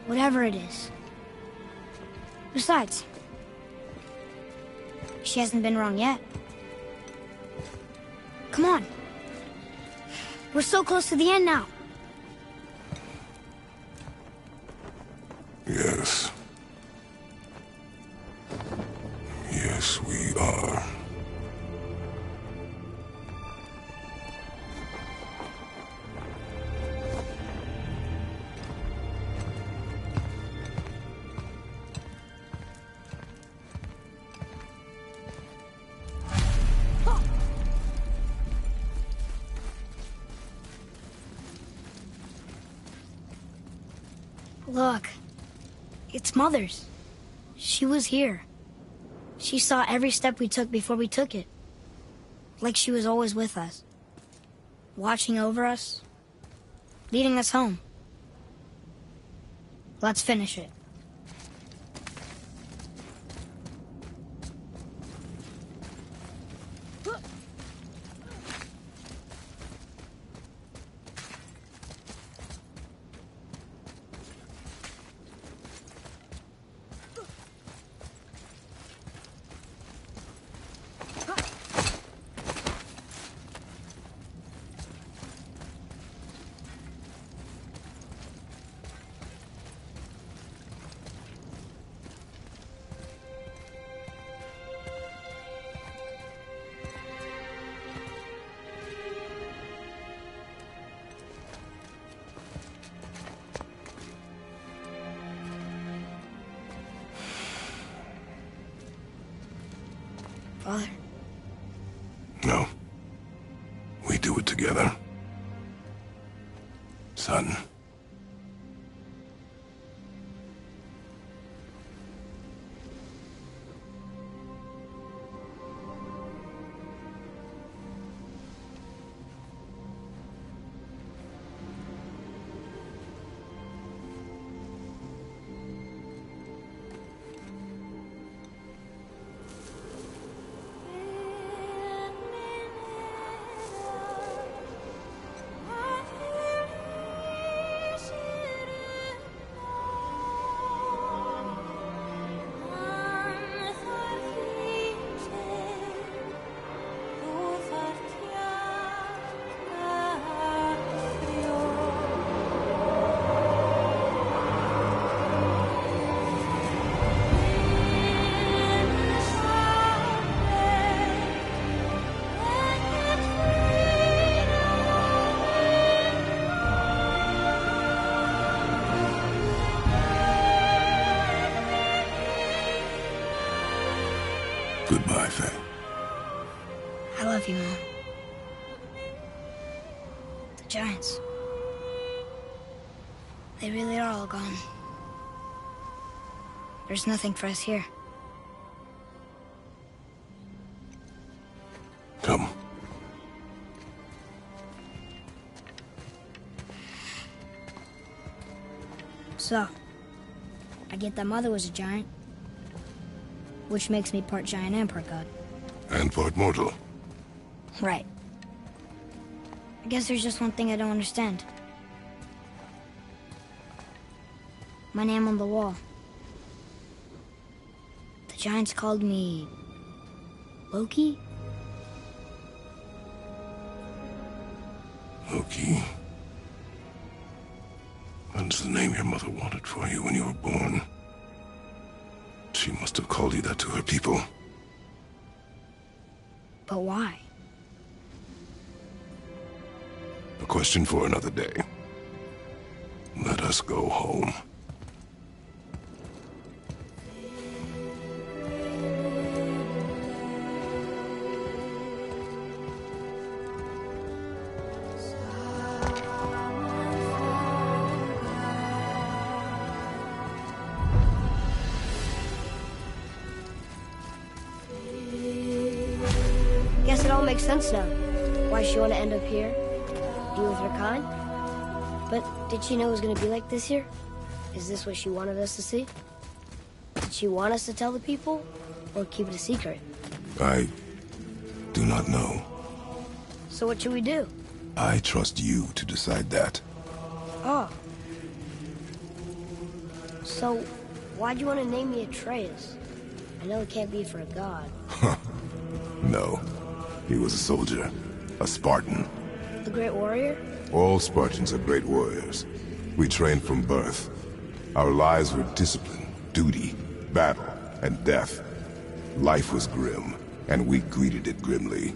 Whatever it is. Besides, she hasn't been wrong yet. Come on. We're so close to the end now. Yes. Yes, we are. Look. It's Mother's. She was here. She saw every step we took before we took it. Like she was always with us. Watching over us. Leading us home. Let's finish it. Father? No. We do it together. Son. Goodbye, Faye. I love you, Mom. The Giants. They really are all gone. There's nothing for us here. Come. So, I get that Mother was a giant. Which makes me part giant and part god. And part mortal. Right. I guess there's just one thing I don't understand. My name on the wall. The Giants called me... Loki? Loki. That's the name your mother wanted for you when you were born. She must have called you that to her people. But why? A question for another day. Let us go home. Guess it all makes sense now. Why she want to end up here? Be with her kind? But did she know it was going to be like this here? Is this what she wanted us to see? Did she want us to tell the people? Or keep it a secret? I do not know. So what should we do? I trust you to decide that. Oh. So, why'd you want to name me Atreus? I know it can't be for a god. No. He was a soldier. A Spartan. The Great Warrior? All Spartans are great warriors. We trained from birth. Our lives were discipline, duty, battle, and death. Life was grim, and we greeted it grimly.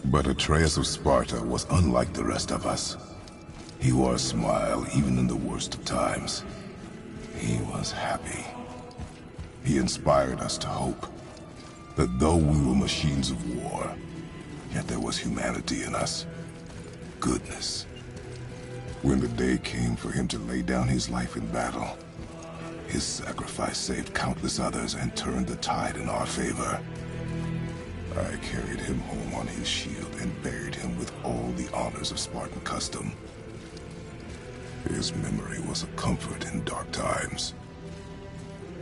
But Atreus of Sparta was unlike the rest of us. He wore a smile even in the worst of times. He was happy. He inspired us to hope that though we were machines of war, yet there was humanity in us. Goodness. When the day came for him to lay down his life in battle, his sacrifice saved countless others and turned the tide in our favor. I carried him home on his shield and buried him with all the honors of Spartan custom. His memory was a comfort in dark times.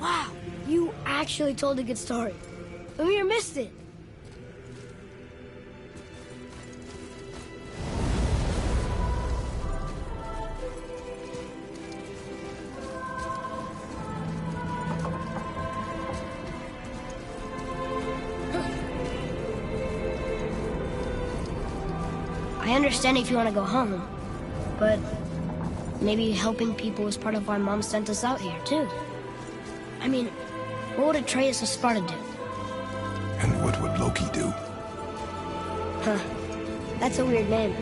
Wow, you actually told a good story. Amir missed it. I understand if you want to go home, but maybe helping people is part of why Mom sent us out here, too. I mean, what would Atreus of Sparta do? And what would Loki do? Huh. That's a weird name.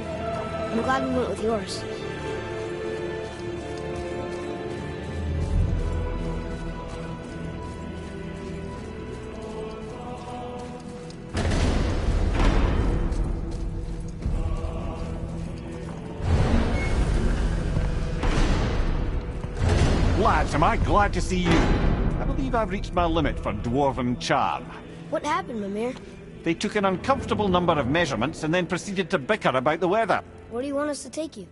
I'm glad we went with yours. Lads, am I glad to see you. I believe I've reached my limit for dwarven charm. What happened, Mimir? They took an uncomfortable number of measurements and then proceeded to bicker about the weather. Where do you want us to take you?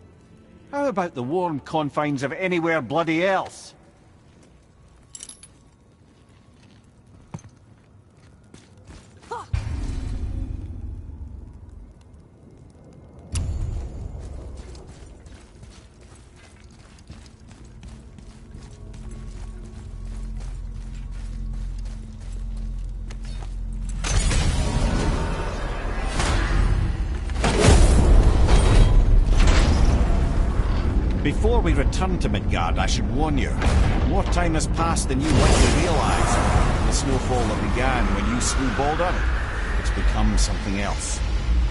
How about the warm confines of anywhere bloody else? Before we return to Midgard, I should warn you. More time has passed than you likely realize. The snowfall that began when you slew Baldur, it's become something else.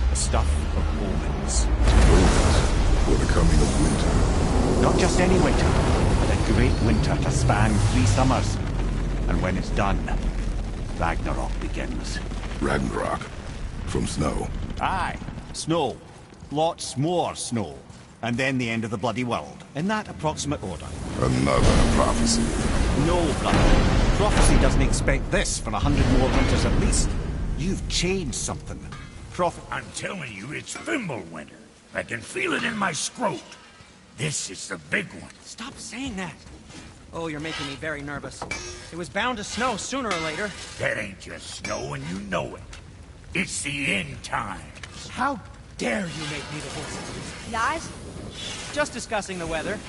The stuff of omens. Omens for the coming of winter. Not just any winter, but a great winter to span 3 summers. And when it's done, Ragnarok begins. Ragnarok. From snow. Aye, snow. Lots more snow. And then the end of the bloody world, in that approximate order. Another prophecy. No, brother. Prophecy doesn't expect this for 100 more winters at least. You've changed something. I'm telling you, it's Fimbulwinter. I can feel it in my scrot. This is the big one. Stop saying that. Oh, you're making me very nervous. It was bound to snow sooner or later. That ain't just snow, and you know it. It's the end times. How dare you make me the voice? Guys? Just discussing the weather.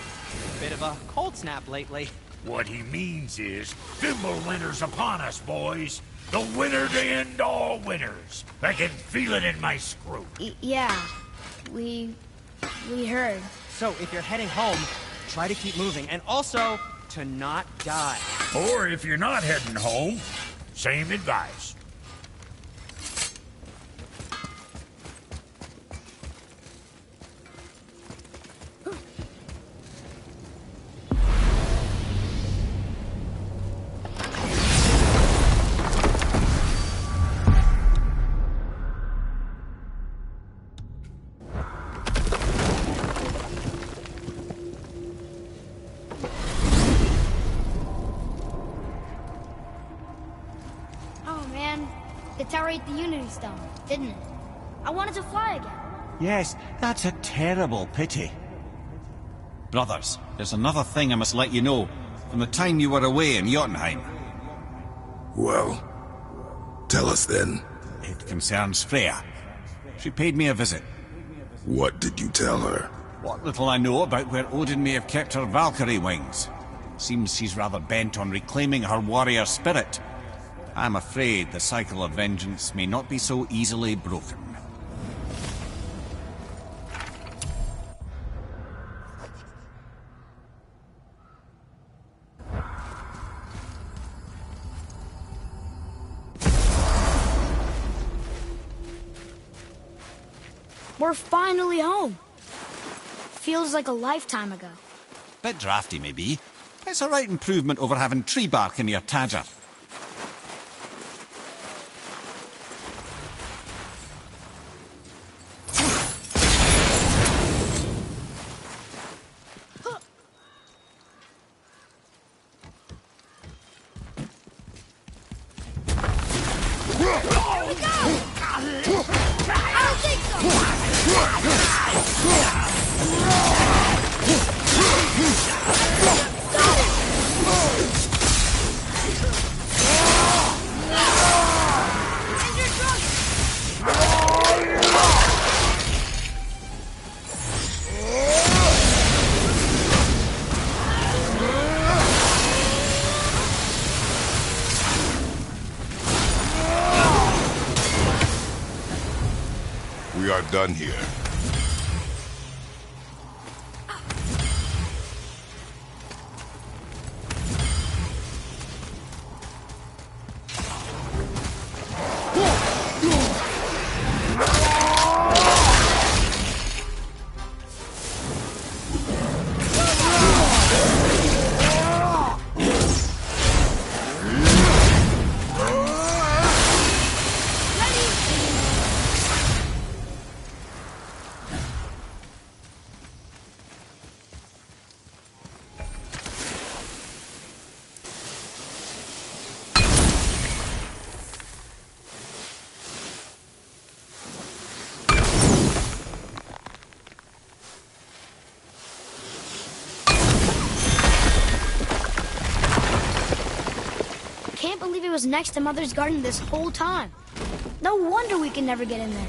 Bit of a cold snap lately. What he means is, Fimbulwinter's upon us, boys. The winter to end all winters. I can feel it in my scrot. Yeah, we heard. So, if you're heading home, try to keep moving, and also to not die. Or if you're not heading home, same advice. The tower ate the Unity Stone, didn't it? I wanted to fly again. Yes, that's a terrible pity. Brothers, there's another thing I must let you know. From the time you were away in Jotunheim. Well, tell us then. It concerns Freya. She paid me a visit. What did you tell her? What little I know about where Odin may have kept her Valkyrie wings. Seems she's rather bent on reclaiming her warrior spirit. I'm afraid the cycle of vengeance may not be so easily broken. We're finally home. Feels like a lifetime ago. Bit drafty, maybe. It's a right improvement over having tree bark in your Tadger. We are done here. Can't believe it was next to Mother's garden this whole time. No wonder we can never get in there.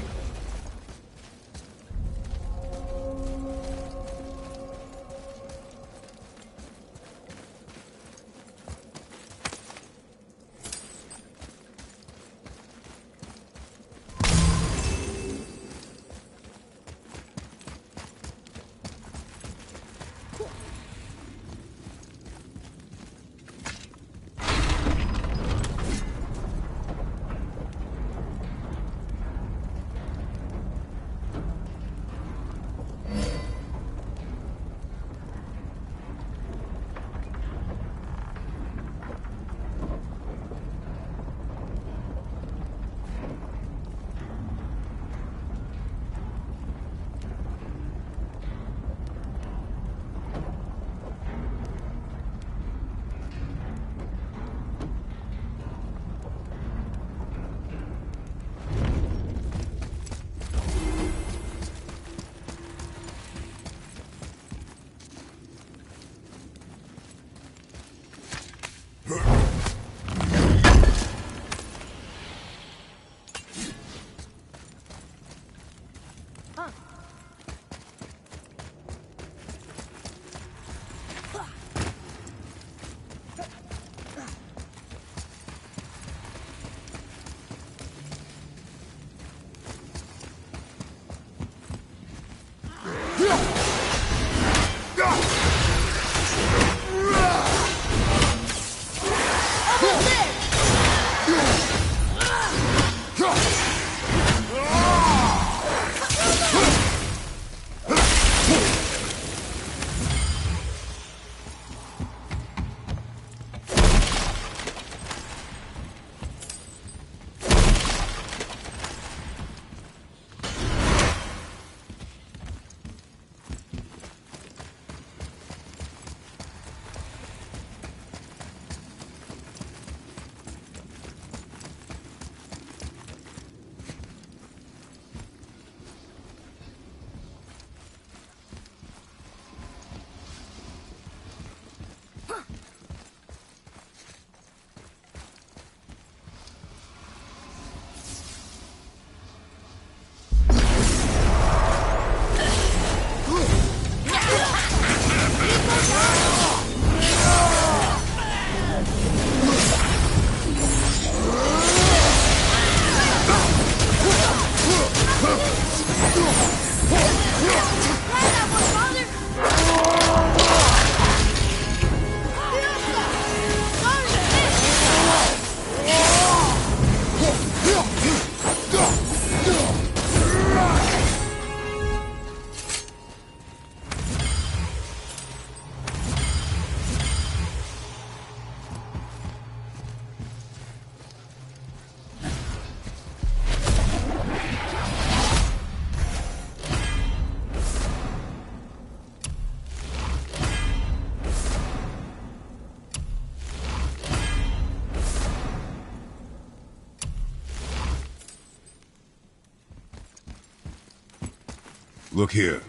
look here.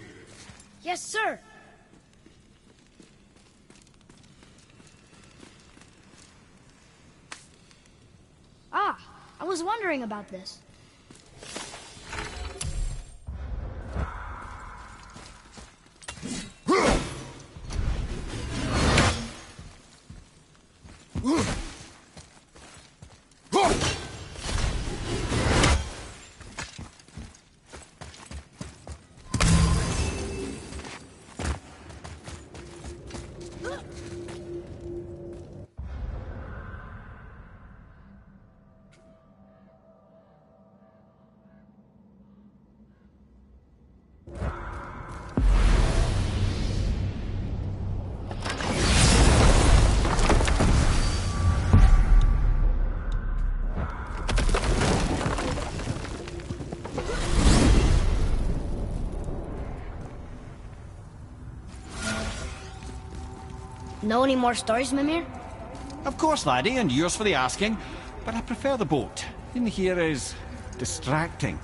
Yes, sir. Ah, I was wondering about this. Know any more stories, Mimir? Of course, laddie, and yours for the asking. But I prefer the boat. In here is distracting.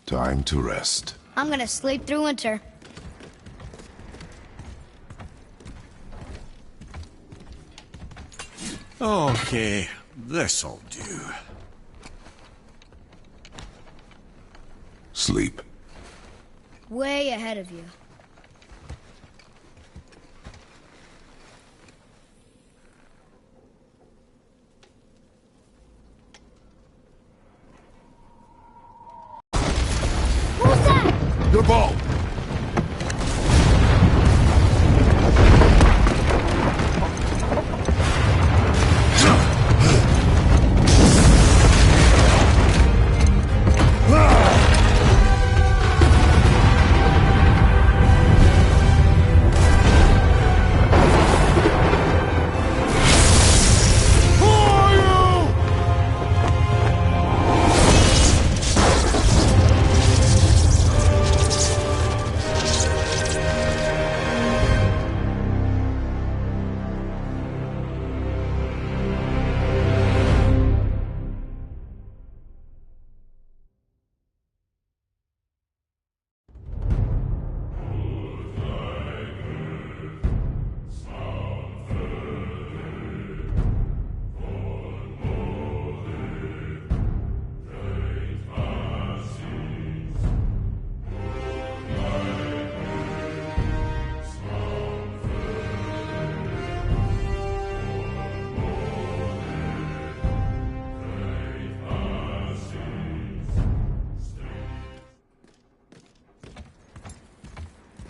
Time to rest. I'm gonna sleep through winter. Okay, this'll do. Sleep. Way ahead of you. Who's that? Your ball!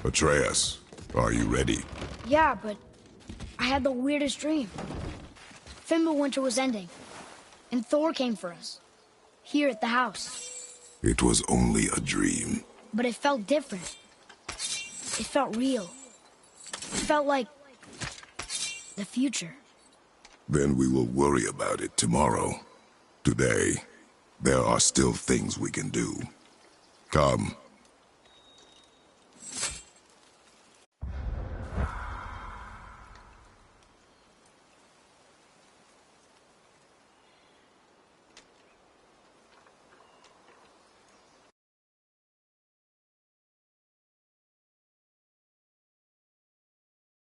Atreus, are you ready? Yeah, but I had the weirdest dream. Fimbulwinter was ending, and Thor came for us. Here at the house. It was only a dream. But it felt different. It felt real. It felt like the future. Then we will worry about it tomorrow. Today, there are still things we can do. Come.